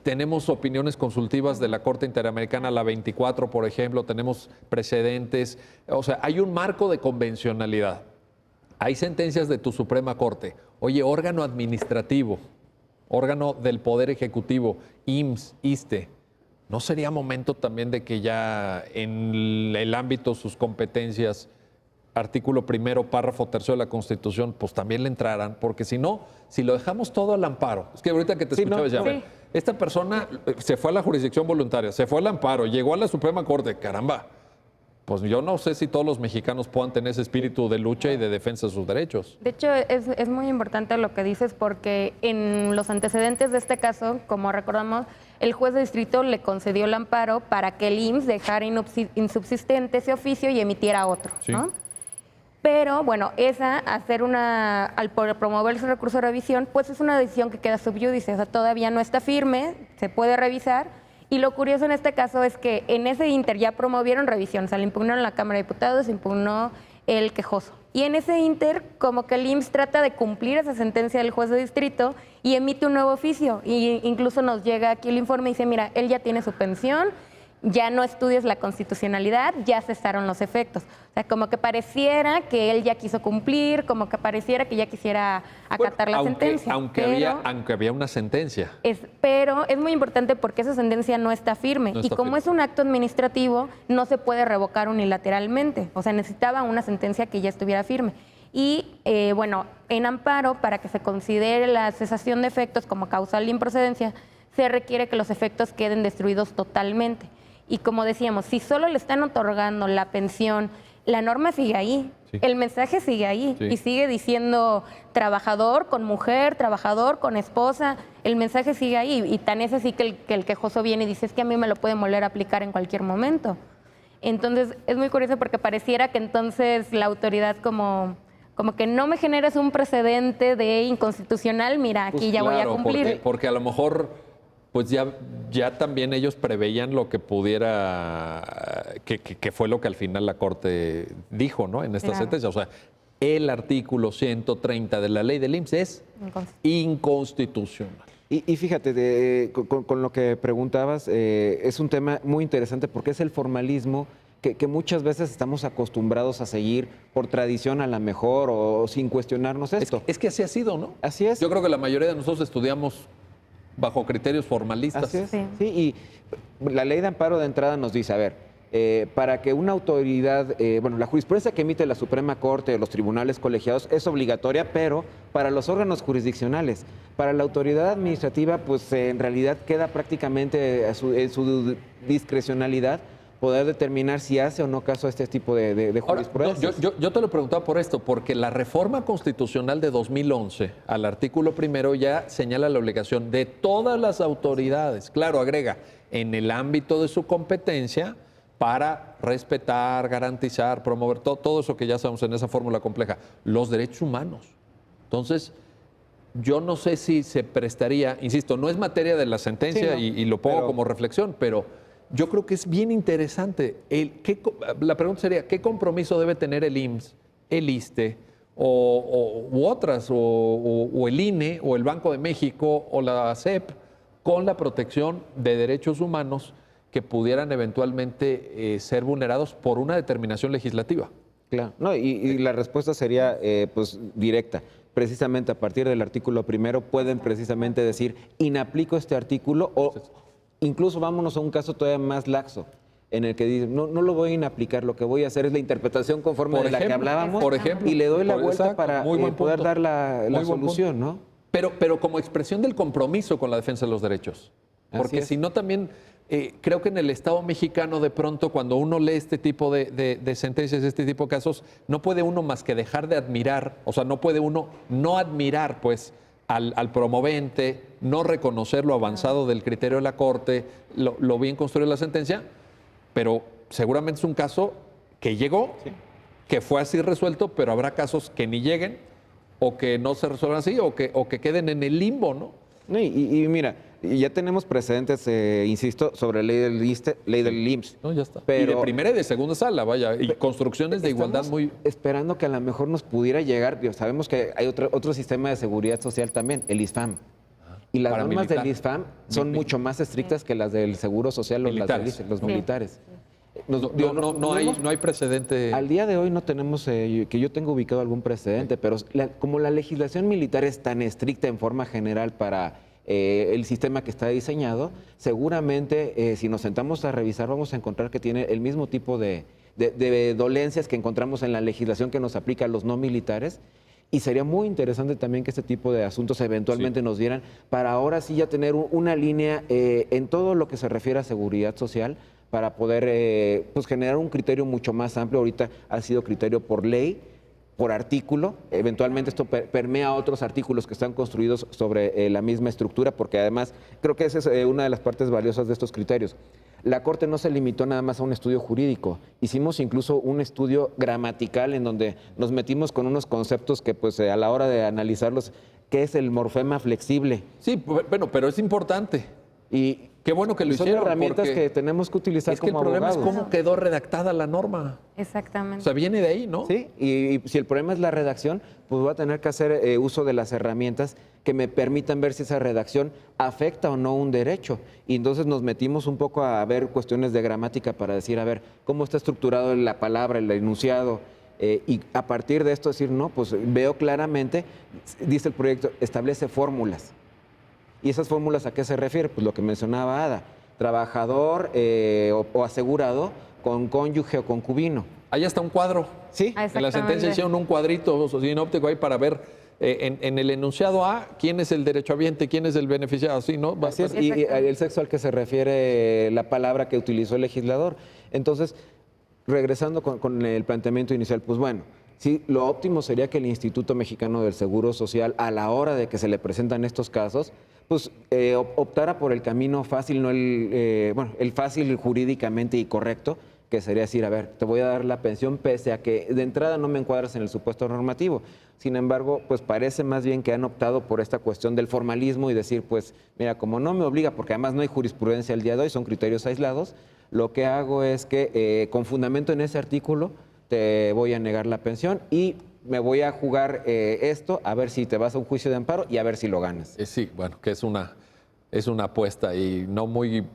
tenemos opiniones consultivas de la Corte Interamericana, la 24, por ejemplo, tenemos precedentes. O sea, hay un marco de convencionalidad. Hay sentencias de tu Suprema Corte. Oye, órgano administrativo, órgano del Poder Ejecutivo, IMSS, ISSSTE, ¿no sería momento también de que ya en el ámbito, sus competencias, artículo 1, párrafo 3 de la Constitución, pues también le entraran? Porque si no, si lo dejamos todo al amparo, es que ahorita que te escuchaba ya, sí. Esta persona se fue a la jurisdicción voluntaria, se fue al amparo, llegó a la Suprema Corte, caramba, pues yo no sé si todos los mexicanos puedan tener ese espíritu de lucha y de defensa de sus derechos. De hecho, es muy importante lo que dices porque en los antecedentes de este caso, como recordamos, el juez de distrito le concedió el amparo para que el IMSS dejara insubsistente ese oficio y emitiera otro, Sí. ¿no? Pero, bueno, al promover su recurso de revisión, pues es una decisión que queda sub judice, o sea, todavía no está firme, se puede revisar. Y lo curioso en este caso es que en ese inter ya promovieron revisión, o sea, le impugnaron en la Cámara de Diputados, se impugnó el quejoso. Y en ese inter, como que el IMSS trata de cumplir esa sentencia del juez de distrito y emite un nuevo oficio. Y incluso nos llega aquí el informe y dice, mira, él ya tiene su pensión, ya no estudias la constitucionalidad, ya cesaron los efectos. O sea, como que pareciera que él ya quiso cumplir, como que pareciera que ya quisiera acatar la sentencia. Aunque había una sentencia. Pero es muy importante porque esa sentencia no está firme. No está y como firme. es un acto administrativo, no se puede revocar unilateralmente. O sea, necesitaba una sentencia que ya estuviera firme. Y, bueno, en amparo, para que se considere la cesación de efectos como causal de improcedencia, se requiere que los efectos queden destruidos totalmente. Y como decíamos, si solo le están otorgando la pensión, la norma sigue ahí, Sí. el mensaje sigue ahí Sí. y sigue diciendo trabajador con mujer, trabajador con esposa, el mensaje sigue ahí. Y tan es así que el quejoso viene y dice, es que a mí me lo pueden volver a aplicar en cualquier momento. Entonces, es muy curioso porque pareciera que entonces la autoridad como como que no me generes un precedente de inconstitucional, mira, aquí Pues ya voy a claro, cumplir. porque a lo mejor pues ya también ellos preveían lo que pudiera, que fue lo que al final la Corte dijo, ¿no? En esta Claro. sentencia. O sea, el artículo 130 de la ley del IMSS es inconstitucional. Y fíjate, con lo que preguntabas, es un tema muy interesante porque es el formalismo que muchas veces estamos acostumbrados a seguir por tradición a la mejor o sin cuestionarnos esto. Es que así ha sido, ¿no? Así es. Yo creo que la mayoría de nosotros estudiamos bajo criterios formalistas. Así es. Sí. Sí, y la ley de amparo de entrada nos dice, a ver, para que una autoridad, bueno, la jurisprudencia que emite la Suprema Corte o los tribunales colegiados es obligatoria, pero para los órganos jurisdiccionales, para la autoridad administrativa, pues en realidad queda prácticamente en su discrecionalidad poder determinar si hace o no caso a este tipo de Ahora, jurisprudencias. yo te lo preguntaba por esto, porque la reforma constitucional de 2011, al artículo primero, ya señala la obligación de todas las autoridades, claro, agrega, en el ámbito de su competencia, para respetar, garantizar, promover todo eso que ya sabemos en esa fórmula compleja, los derechos humanos. Entonces, yo no sé si se prestaría, insisto, no es materia de la sentencia Sí, no, y lo pongo pero- como reflexión, pero yo creo que es bien interesante. La pregunta sería, ¿qué compromiso debe tener el IMSS, el ISSSTE u otras, o el INE, o el Banco de México, o la SEP, con la protección de derechos humanos que pudieran eventualmente ser vulnerados por una determinación legislativa? Claro, no, y la respuesta sería pues directa. Precisamente a partir del artículo primero pueden precisamente decir, inaplico este artículo o incluso vámonos a un caso todavía más laxo, en el que dicen, no lo voy a inaplicar, lo que voy a hacer es la interpretación conforme Por de la que ejemplo, hablábamos por ejemplo. y le doy la Por- vuelta exacto, para muy buen poder punto. dar la Muy buen solución, punto. ¿no? Pero como expresión del compromiso con la defensa de los derechos. Porque Así es. si no también, creo que en el Estado mexicano de pronto cuando uno lee este tipo de sentencias, este tipo de casos, no puede uno más que dejar de admirar, o sea, no puede uno no admirar pues al promovente, no reconocer lo avanzado del criterio de la Corte, lo bien construido la sentencia, pero seguramente es un caso que llegó, que fue así resuelto, pero habrá casos que ni lleguen o que no se resuelvan así o que queden en el limbo, ¿no? No, y mira, ya tenemos precedentes, insisto, sobre ley del IMSS. No, ya está. Y Pero de primera y de segunda sala, vaya, y construcciones de igualdad estamos muy... esperando que a lo mejor nos pudiera llegar, sabemos que hay otro sistema de seguridad social también, el ISFAM. Y las normas Paramilitar. del ISFAM son mucho más estrictas que las del Seguro Social o las Militares. del los Sí. militares. No hay precedente. Al día de hoy no tenemos, que yo tenga ubicado algún precedente, pero como la legislación militar es tan estricta en forma general para el sistema que está diseñado, seguramente si nos sentamos a revisar vamos a encontrar que tiene el mismo tipo de dolencias que encontramos en la legislación que nos aplica a los no militares. Y sería muy interesante también que este tipo de asuntos eventualmente nos dieran para ahora sí ya tener una línea en todo lo que se refiere a seguridad social para poder pues generar un criterio mucho más amplio. Ahorita ha sido criterio por ley, por artículo. Eventualmente esto permea a otros artículos que están construidos sobre la misma estructura, porque además creo que esa es una de las partes valiosas de estos criterios. La Corte no se limitó nada más a un estudio jurídico. Hicimos incluso un estudio gramatical en donde nos metimos con unos conceptos que pues a la hora de analizarlos, ¿qué es el morfema flexible? Sí, bueno, pero es importante. Y Qué bueno que lo son hicieron. herramientas porque que tenemos que utilizar es que el como problema abogados. es cómo quedó redactada la norma. O Exactamente. sea, viene de ahí, ¿no? Sí, y si el problema es la redacción, pues voy a tener que hacer uso de las herramientas que me permitan ver si esa redacción afecta o no un derecho. Y entonces nos metimos un poco a ver cuestiones de gramática para decir, a ver, cómo está estructurado la palabra, el enunciado. Y a partir de esto decir, no, pues veo claramente, dice el proyecto, establece fórmulas. ¿Y esas fórmulas a qué se refiere? Pues lo que mencionaba Ada, trabajador o asegurado con cónyuge o concubino. Ahí está un cuadro. Sí, Ah, En la sentencia exactamente. hicieron un cuadrito sinóptico ahí para ver en el enunciado A quién es el derechohabiente, quién es el beneficiado, así, ¿no? así es, y el sexo al que se refiere la palabra que utilizó el legislador. Entonces, regresando con el planteamiento inicial, pues bueno, sí, lo óptimo sería que el Instituto Mexicano del Seguro Social, a la hora de que se le presentan estos casos, pues optara por el camino fácil, no el fácil jurídicamente y correcto, que sería decir, a ver, te voy a dar la pensión pese a que de entrada no me encuadras en el supuesto normativo. Sin embargo, pues parece más bien que han optado por esta cuestión del formalismo y decir, pues, mira, como no me obliga, porque además no hay jurisprudencia al día de hoy, son criterios aislados, lo que hago es que con fundamento en ese artículo te voy a negar la pensión y me voy a jugar esto, a ver si te vas a un juicio de amparo y a ver si lo ganas. Sí, bueno, que es una apuesta y no muy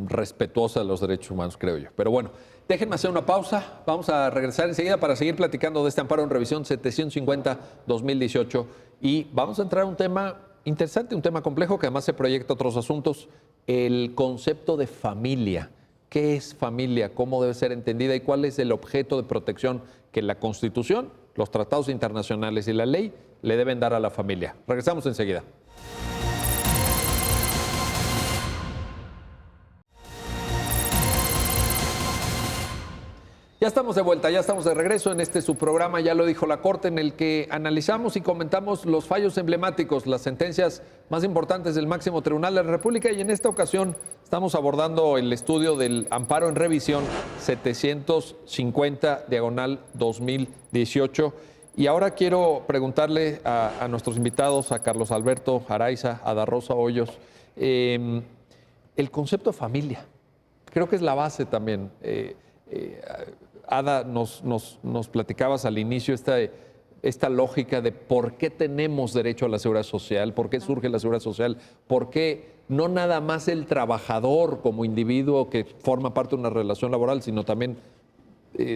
respetuosa de los derechos humanos, creo yo. Pero bueno, déjenme hacer una pausa. Vamos a regresar enseguida para seguir platicando de este amparo en revisión 750-2018 y vamos a entrar a un tema interesante, un tema complejo que además se proyecta a otros asuntos, el concepto de familia. ¿Qué es familia? ¿Cómo debe ser entendida? ¿Y cuál es el objeto de protección que la Constitución, los tratados internacionales y la ley le deben dar a la familia? Regresamos enseguida. Ya estamos de vuelta, ya estamos de regreso en su programa, ya lo dijo la Corte, en el que analizamos y comentamos los fallos emblemáticos, las sentencias más importantes del máximo tribunal de la República, y en esta ocasión estamos abordando el estudio del amparo en revisión 750/2018. Y ahora quiero preguntarle a nuestros invitados, a Carlos Alberto Araiza, a Ada Rosa Hoyos, el concepto de familia. Creo que es la base también. Ada, nos platicabas al inicio esta lógica de por qué tenemos derecho a la seguridad social, por qué surge la seguridad social, por qué no nada más el trabajador como individuo que forma parte de una relación laboral, sino también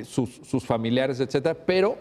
sus familiares, etcétera. Pero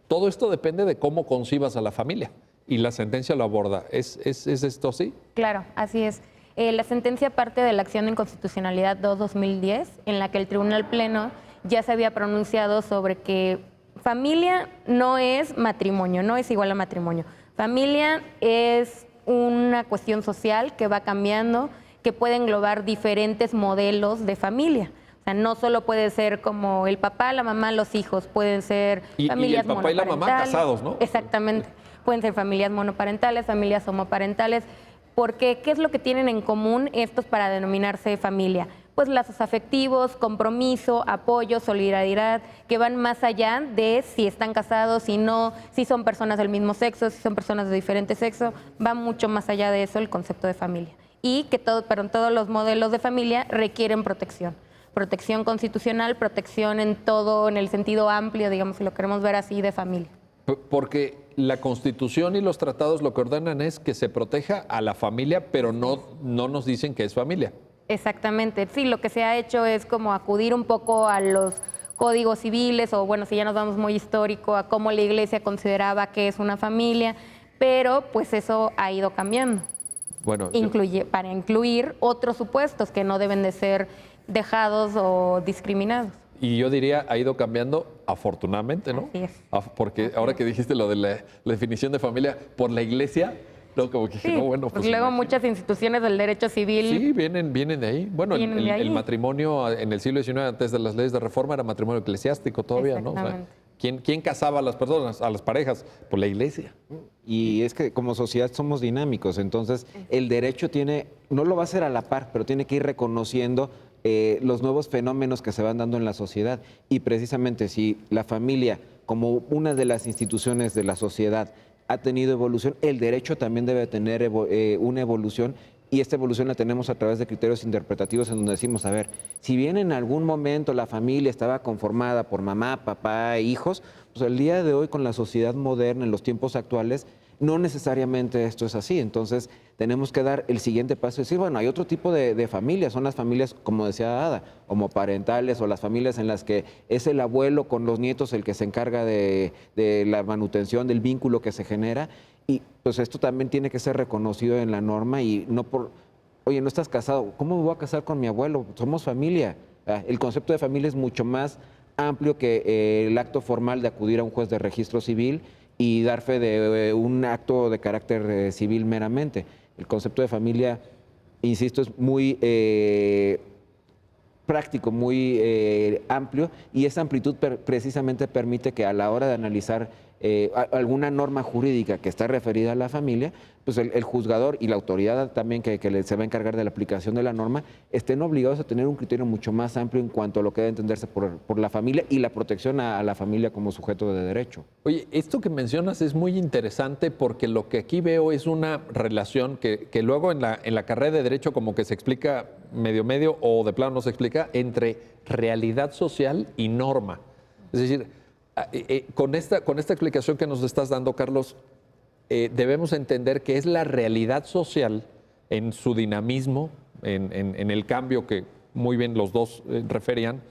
todo esto depende de cómo concibas a la familia y la sentencia lo aborda. ¿Es esto así? Claro, así es. La sentencia parte de la acción de inconstitucionalidad 2/2010, en la que el Tribunal Pleno ya se había pronunciado sobre que familia no es matrimonio, no es igual a matrimonio. Familia es una cuestión social que va cambiando, que puede englobar diferentes modelos de familia. O sea, no solo puede ser como el papá, la mamá, los hijos, pueden ser familias y el papá y la mamá casados, ¿no? Exactamente. Pueden ser familias monoparentales, familias homoparentales. Porque, ¿qué es lo que tienen en común estos para denominarse familia? Pues lazos afectivos, compromiso, apoyo, solidaridad, que van más allá de si están casados, si no, si son personas del mismo sexo, si son personas de diferente sexo, va mucho más allá de eso el concepto de familia. Y que todos los modelos de familia requieren protección. Protección constitucional, protección en todo, en el sentido amplio, digamos, si lo queremos ver así, de familia. Porque la Constitución y los tratados lo que ordenan es que se proteja a la familia, pero no nos dicen que es familia. Exactamente, sí, lo que se ha hecho es como acudir un poco a los códigos civiles o bueno, si ya nos vamos muy histórico, a cómo la Iglesia consideraba que es una familia, pero pues eso ha ido cambiando. Bueno, para incluir otros supuestos que no deben de ser dejados o discriminados. Y yo diría, ha ido cambiando afortunadamente, ¿no? Así es. Porque ahora que dijiste lo de la definición de familia por la Iglesia, no, como que Sí, no, bueno, pues luego muchas instituciones del derecho civil. Sí, vienen de ahí. Bueno, de ahí. el matrimonio en el siglo XIX, antes de las leyes de reforma, era matrimonio eclesiástico todavía, ¿no? O sea, ¿quién casaba a las personas, a las parejas? Pues la Iglesia. Y es que como sociedad somos dinámicos, entonces el derecho no lo va a hacer a la par, pero tiene que ir reconociendo los nuevos fenómenos que se van dando en la sociedad. Y precisamente si la familia, como una de las instituciones de la sociedad, ha tenido evolución, el derecho también debe tener una evolución, y esta evolución la tenemos a través de criterios interpretativos en donde decimos, a ver, si bien en algún momento la familia estaba conformada por mamá, papá e hijos, pues el día de hoy con la sociedad moderna, en los tiempos actuales, no necesariamente esto es así. Entonces tenemos que dar el siguiente paso y decir, bueno, hay otro tipo de familias, son las familias, como decía Ada, homoparentales, o las familias en las que es el abuelo con los nietos el que se encarga de la manutención del vínculo que se genera, y pues esto también tiene que ser reconocido en la norma y no por, oye, no estás casado, ¿cómo me voy a casar con mi abuelo? Somos familia. El concepto de familia es mucho más amplio que el acto formal de acudir a un juez de registro civil y dar fe de un acto de carácter civil meramente. El concepto de familia, insisto, es muy práctico, muy amplio, y esa amplitud precisamente permite que a la hora de analizar alguna norma jurídica que está referida a la familia, pues el juzgador y la autoridad también se va a encargar de la aplicación de la norma estén obligados a tener un criterio mucho más amplio en cuanto a lo que debe entenderse por la familia y la protección a la familia como sujeto de derecho. Oye, esto que mencionas es muy interesante porque lo que aquí veo es una relación que luego en la carrera de Derecho como que se explica medio o de plano no se explica entre realidad social y norma. Es decir, con esta explicación que nos estás dando, Carlos, debemos entender que es la realidad social en su dinamismo, en el cambio que muy bien los dos referían,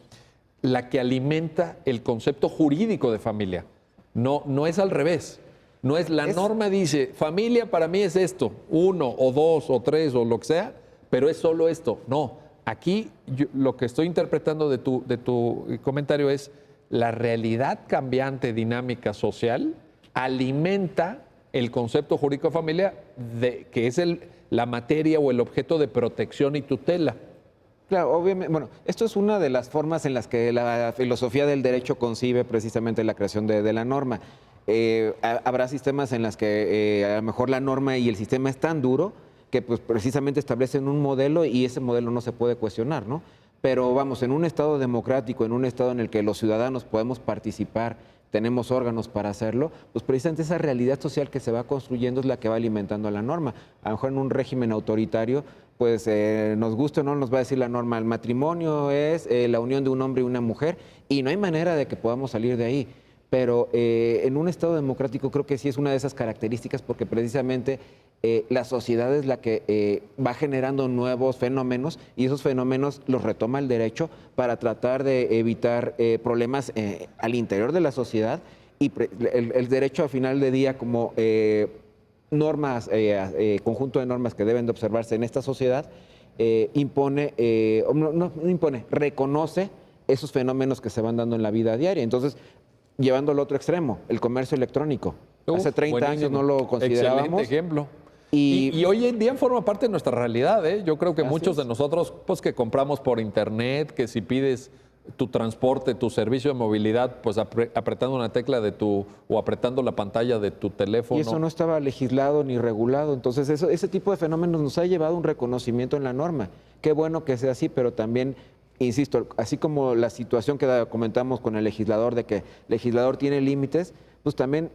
la que alimenta el concepto jurídico de familia. No es al revés. No es la norma dice, familia para mí es esto, 1 o 2 o 3 o lo que sea, pero es solo esto. No, aquí lo que estoy interpretando de tu comentario es la realidad cambiante dinámica social alimenta el concepto jurídico de familia, que es la materia o el objeto de protección y tutela. Claro, obviamente, bueno, esto es una de las formas en las que la filosofía del derecho concibe precisamente la creación de la norma. Habrá sistemas en las que a lo mejor la norma y el sistema es tan duro que pues precisamente establecen un modelo y ese modelo no se puede cuestionar, ¿no? Pero vamos, en un Estado democrático, en un Estado en el que los ciudadanos podemos participar, tenemos órganos para hacerlo, pues precisamente esa realidad social que se va construyendo es la que va alimentando a la norma. A lo mejor en un régimen autoritario, pues nos guste o no, nos va a decir la norma, el matrimonio es la unión de un hombre y una mujer y no hay manera de que podamos salir de ahí. Pero en un Estado democrático creo que sí es una de esas características porque precisamente la sociedad es la que va generando nuevos fenómenos y esos fenómenos los retoma el derecho para tratar de evitar problemas al interior de la sociedad y el derecho al final de día como normas, conjunto de normas que deben de observarse en esta sociedad, reconoce esos fenómenos que se van dando en la vida diaria. Entonces, llevándolo al otro extremo, el comercio electrónico. Hace 30 años no lo considerábamos. Excelente ejemplo. Y hoy en día forma parte de nuestra realidad, ¿eh? Yo creo que muchos de nosotros, pues que compramos por internet, que si pides tu transporte, tu servicio de movilidad, pues apretando una tecla o apretando la pantalla de tu teléfono. Y eso no estaba legislado ni regulado. Entonces, ese tipo de fenómenos nos ha llevado a un reconocimiento en la norma. Qué bueno que sea así, pero también, insisto, así como la situación que comentamos con el legislador, de que el legislador tiene límites, pues también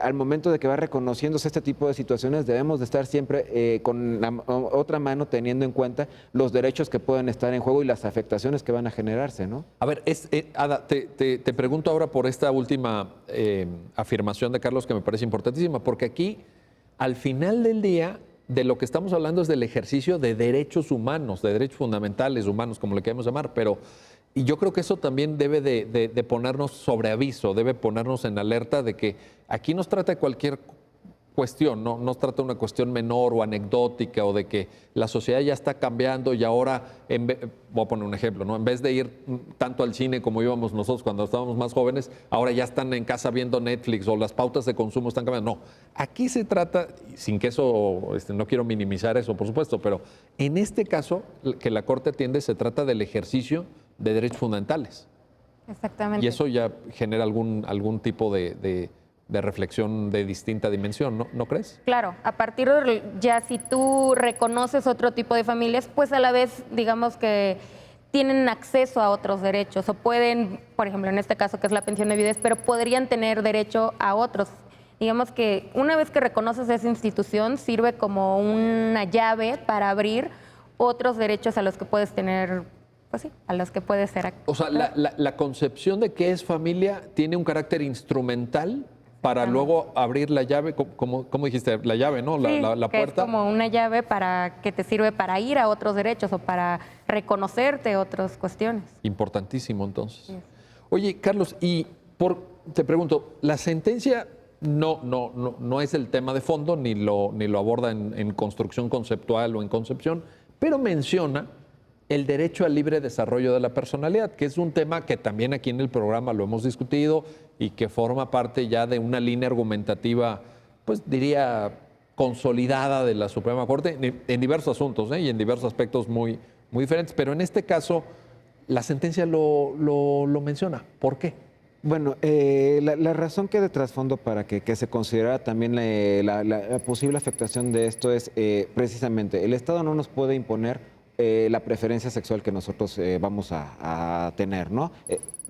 al momento de que va reconociéndose este tipo de situaciones debemos de estar siempre con la otra mano teniendo en cuenta los derechos que pueden estar en juego y las afectaciones que van a generarse, ¿no? A ver, Ada, te pregunto ahora por esta última afirmación de Carlos que me parece importantísima, porque aquí, al final del día, de lo que estamos hablando es del ejercicio de derechos humanos, de derechos fundamentales humanos, como le queremos llamar, y yo creo que eso también debe de ponernos sobre aviso, debe ponernos en alerta de que aquí no se trata de cualquier cuestión, no se trata de una cuestión menor o anecdótica o de que la sociedad ya está cambiando y ahora, voy a poner un ejemplo, ¿no? En vez de ir tanto al cine como íbamos nosotros cuando estábamos más jóvenes, ahora ya están en casa viendo Netflix o las pautas de consumo están cambiando. No, aquí se trata, sin que eso, no quiero minimizar eso, por supuesto, pero en este caso que la Corte atiende se trata del ejercicio de derechos fundamentales. Exactamente. Y eso ya genera algún tipo de reflexión de distinta dimensión, ¿no crees? Claro, a partir de ya si tú reconoces otro tipo de familias, pues a la vez digamos que tienen acceso a otros derechos o pueden, por ejemplo, en este caso que es la pensión de viudez, pero podrían tener derecho a otros. Digamos que una vez que reconoces esa institución, sirve como una llave para abrir otros derechos a los que puedes tener, pues sí, a los que puedes ser. O sea, la concepción de qué es familia tiene un carácter instrumental para luego abrir la llave, como dijiste, la llave, ¿no? Sí, la que puerta. es como una llave que te sirve para ir a otros derechos o para reconocerte otras cuestiones. Importantísimo, entonces. Sí. Oye, Carlos, te pregunto, la sentencia no es el tema de fondo, ni lo aborda en construcción conceptual o en concepción, pero menciona el derecho al libre desarrollo de la personalidad, que es un tema que también aquí en el programa lo hemos discutido y que forma parte ya de una línea argumentativa, pues diría, consolidada de la Suprema Corte en diversos asuntos y en diversos aspectos muy diferentes. Pero en este caso, la sentencia lo menciona. ¿Por qué? Bueno, la razón que de trasfondo para que se considera también la posible afectación de esto es precisamente el Estado no nos puede imponer la preferencia sexual que nosotros vamos a tener, ¿no?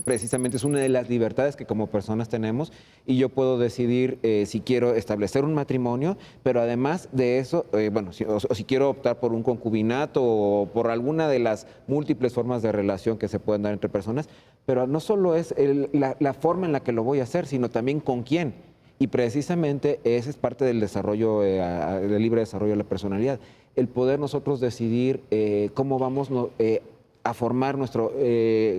Precisamente es una de las libertades que como personas tenemos y yo puedo decidir si quiero establecer un matrimonio, pero además de eso, o si quiero optar por un concubinato o por alguna de las múltiples formas de relación que se pueden dar entre personas, pero no solo es la forma en la que lo voy a hacer, sino también con quién. Y precisamente ese es parte del desarrollo, del libre desarrollo de la personalidad. El poder nosotros decidir cómo vamos a formar nuestro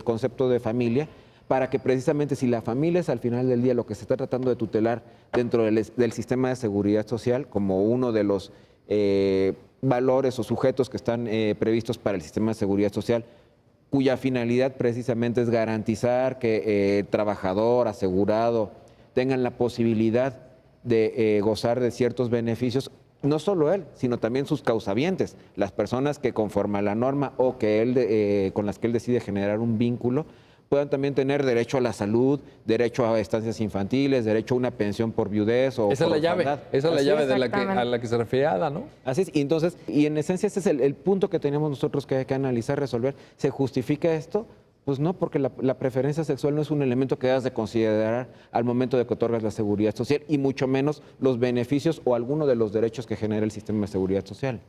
concepto de familia, para que precisamente si la familia es al final del día lo que se está tratando de tutelar dentro del sistema de seguridad social, como uno de los valores o sujetos que están previstos para el sistema de seguridad social, cuya finalidad precisamente es garantizar que el trabajador, asegurado, tengan la posibilidad de gozar de ciertos beneficios, no solo él, sino también sus causavientes, las personas que conforme a la norma o que él, con las que él decide generar un vínculo, puedan también tener derecho a la salud, derecho a estancias infantiles, derecho a una pensión por viudez o esa por es la llave, orfandad. esa es la Así llave es, a la que se refiere Ada, ¿no? Así es, y entonces, y en esencia ese es el punto que tenemos nosotros que analizar, resolver. ¿Se justifica esto? Pues no, porque la preferencia sexual no es un elemento que debas de considerar al momento de que otorgas la seguridad social y mucho menos los beneficios o alguno de los derechos que genera el sistema de seguridad social.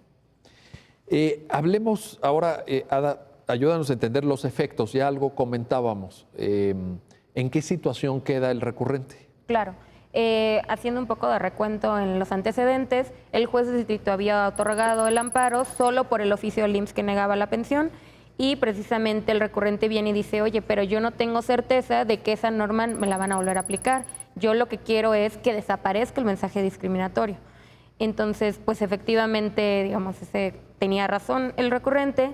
Hablemos ahora, Ada, ayúdanos a entender los efectos, ya algo comentábamos. ¿En qué situación queda el recurrente? Claro. Haciendo un poco de recuento en los antecedentes, el juez de distrito había otorgado el amparo solo por el oficio del IMSS que negaba la pensión y precisamente el recurrente viene y dice, oye, pero yo no tengo certeza de que esa norma me la van a volver a aplicar. Yo lo que quiero es que desaparezca el mensaje discriminatorio. Entonces, pues efectivamente, digamos, tenía razón el recurrente.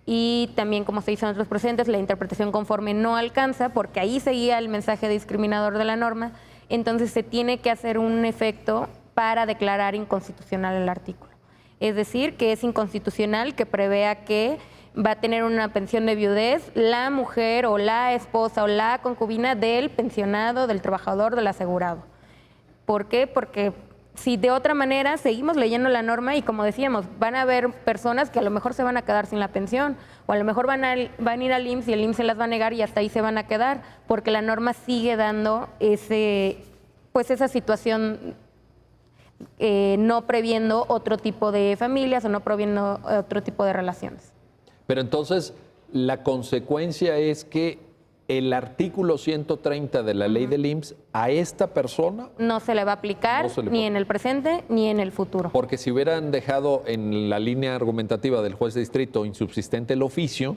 Y también, como se hizo en otros precedentes, la interpretación conforme no alcanza, porque ahí seguía el mensaje discriminador de la norma. Entonces, se tiene que hacer un efecto para declarar inconstitucional el artículo. Es decir, que es inconstitucional que prevea que va a tener una pensión de viudez la mujer o la esposa o la concubina del pensionado, del trabajador, del asegurado. ¿Por qué? Porque si de otra manera seguimos leyendo la norma y como decíamos, van a haber personas que a lo mejor se van a quedar sin la pensión o a lo mejor van a ir al IMSS y el IMSS se las va a negar y hasta ahí se van a quedar porque la norma sigue dando esa situación no previendo otro tipo de familias o no previendo otro tipo de relaciones. Pero entonces, la consecuencia es que el artículo 130 de la ley del IMSS a esta persona no se le va a aplicar ni en el presente ni en el futuro. Porque si hubieran dejado en la línea argumentativa del juez de distrito insubsistente el oficio,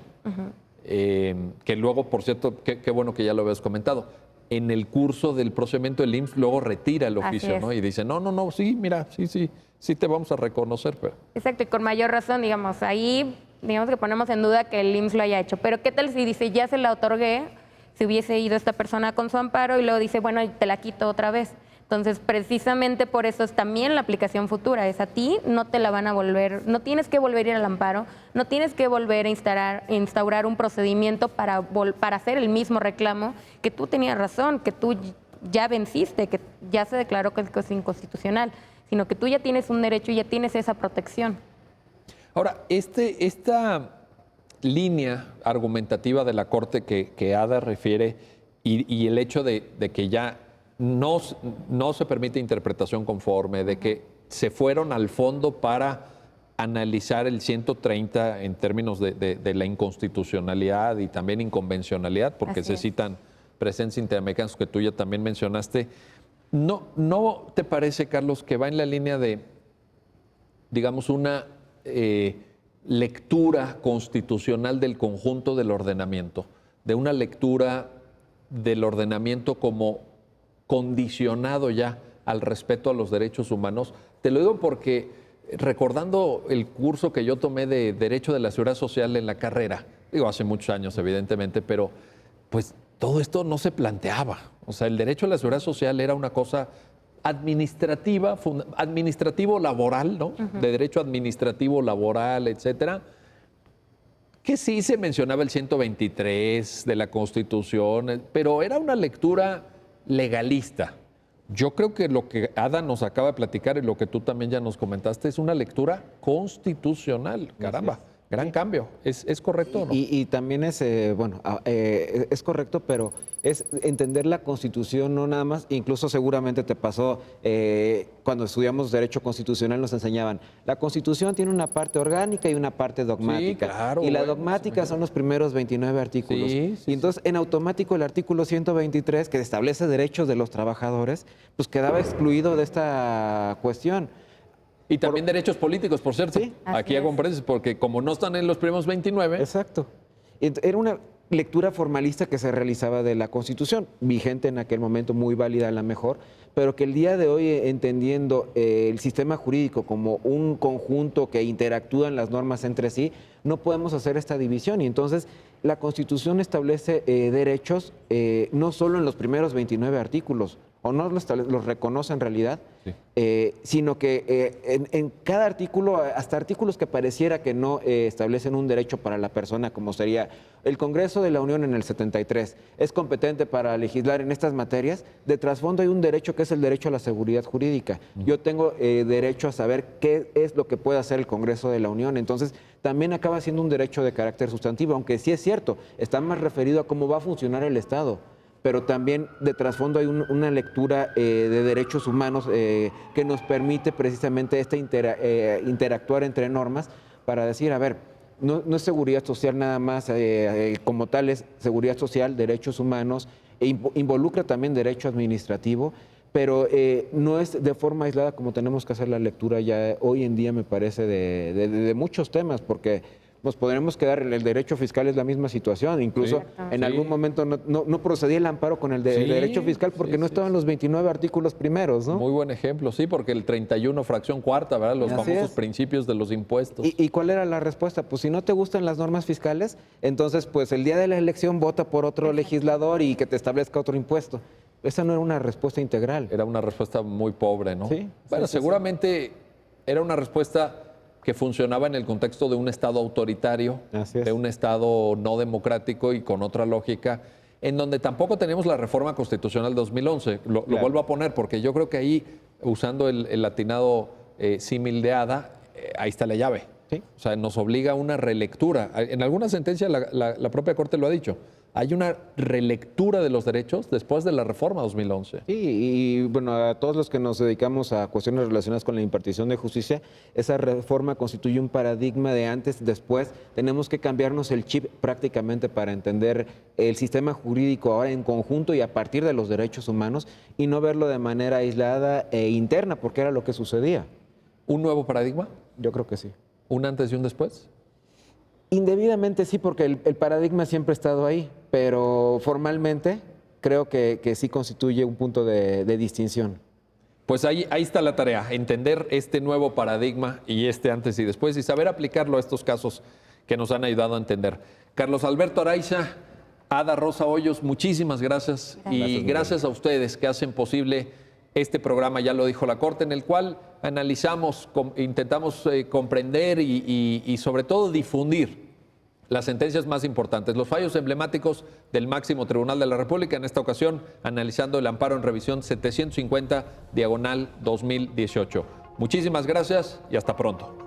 que luego, por cierto, qué bueno que ya lo habías comentado, en el curso del procedimiento del IMSS luego retira el oficio, ¿no? Y dice, no, sí, mira, sí te vamos a reconocer. Pero... Exacto, y con mayor razón, digamos, ahí digamos que ponemos en duda que el IMSS lo haya hecho. Pero ¿qué tal si dice, ya se la otorgué, si hubiese ido esta persona con su amparo y luego dice, bueno, te la quito otra vez? Entonces, precisamente por eso es también la aplicación futura. Es a ti, no te la van a volver, no tienes que volver a ir al amparo, no tienes que volver a instaurar un procedimiento para hacer el mismo reclamo, que tú tenías razón, que tú ya venciste, que ya se declaró que es inconstitucional, sino que tú ya tienes un derecho y ya tienes esa protección. Ahora, esta línea argumentativa de la Corte que Ada refiere y el hecho de que ya no se permite interpretación conforme, de que se fueron al fondo para analizar el 130 en términos de la inconstitucionalidad y también inconvencionalidad, porque se citan precedentes interamericanos que tú ya también mencionaste. ¿No te parece, Carlos, que va en la línea de, digamos, una lectura constitucional del conjunto del ordenamiento, de una lectura del ordenamiento como condicionado ya al respeto a los derechos humanos? Te lo digo porque recordando el curso que yo tomé de Derecho de la Seguridad Social en la carrera, digo hace muchos años evidentemente, pero pues todo esto no se planteaba. O sea, el derecho a la seguridad social era una cosa administrativa, administrativo laboral, ¿no? De derecho administrativo laboral, etcétera, que sí se mencionaba el 123 de la Constitución, pero era una lectura legalista. Yo creo que lo que Ada nos acaba de platicar y lo que tú también ya nos comentaste es una lectura constitucional. Caramba, gran cambio. ¿Es correcto o no? Y también es, es correcto, pero es entender la Constitución, no nada más, incluso seguramente te pasó cuando estudiamos Derecho Constitucional nos enseñaban, la Constitución tiene una parte orgánica y una parte dogmática. Sí, claro, y la bueno, dogmática son los primeros 29 artículos. Sí, y entonces, en automático, el artículo 123, que establece derechos de los trabajadores, pues quedaba excluido de esta cuestión. Y también derechos políticos, por cierto. Sí. Aquí Así hago es. un paréntesis, porque como no están en los primeros 29, Exacto. Era una lectura formalista que se realizaba de la Constitución, vigente en aquel momento, muy válida a la mejor, pero que el día de hoy, entendiendo el sistema jurídico como un conjunto que interactúan las normas entre sí, no podemos hacer esta división. Y entonces la Constitución establece derechos no solo en los primeros 29 artículos, o no los reconoce en realidad, sino que en cada artículo, hasta artículos que pareciera que no establecen un derecho para la persona, como sería el Congreso de la Unión en el 73, es competente para legislar en estas materias, de trasfondo hay un derecho que es el derecho a la seguridad jurídica. Yo tengo derecho a saber qué es lo que puede hacer el Congreso de la Unión, entonces también acaba siendo un derecho de carácter sustantivo, aunque sí es cierto, está más referido a cómo va a funcionar el Estado, pero también de trasfondo hay una lectura de derechos humanos que nos permite precisamente interactuar entre normas para decir, a ver, no es seguridad social nada más como tal, es seguridad social, derechos humanos, involucra también derecho administrativo, pero no es de forma aislada como tenemos que hacer la lectura ya hoy en día, me parece, de muchos temas, porque nos podremos quedar, el derecho fiscal es la misma situación, incluso en algún momento no procedía el amparo con el derecho fiscal porque no estaban los 29 artículos primeros, ¿no? muy buen ejemplo, sí, porque el 31 fracción cuarta, ¿verdad? Los Así famosos es. principios de los impuestos. ¿Y cuál era la respuesta? Pues si no te gustan las normas fiscales, entonces pues el día de la elección vota por otro legislador y que te establezca otro impuesto. Esa no era una respuesta integral. Era una respuesta muy pobre, ¿no? Sí, Bueno, sí, sí, seguramente era una respuesta que funcionaba en el contexto de un Estado autoritario, Así es. de un Estado no democrático y con otra lógica, en donde tampoco teníamos la reforma constitucional de 2011. Lo vuelvo a poner porque yo creo que ahí, usando el latinado símil de Ada, ahí está la llave. Sí. O sea, nos obliga a una relectura. En alguna sentencia la propia Corte lo ha dicho. Hay una relectura de los derechos después de la reforma 2011. Sí, y bueno, a todos los que nos dedicamos a cuestiones relacionadas con la impartición de justicia, esa reforma constituye un paradigma de antes y después. Tenemos que cambiarnos el chip prácticamente para entender el sistema jurídico ahora en conjunto y a partir de los derechos humanos y no verlo de manera aislada e interna, porque era lo que sucedía. ¿Un nuevo paradigma? Yo creo que sí. ¿Un antes y un después? Indebidamente sí, porque el paradigma siempre ha estado ahí, pero formalmente creo que sí constituye un punto de distinción. Pues ahí está la tarea, entender este nuevo paradigma y este antes y después y saber aplicarlo a estos casos que nos han ayudado a entender. Carlos Alberto Araiza, Ada Rosa Hoyos, muchísimas gracias. Y gracias a ustedes que hacen posible este programa, ya lo dijo la Corte, en el cual analizamos, intentamos comprender y sobre todo difundir las sentencias más importantes, los fallos emblemáticos del máximo tribunal de la República, en esta ocasión analizando el amparo en revisión 750/2018. Muchísimas gracias y hasta pronto.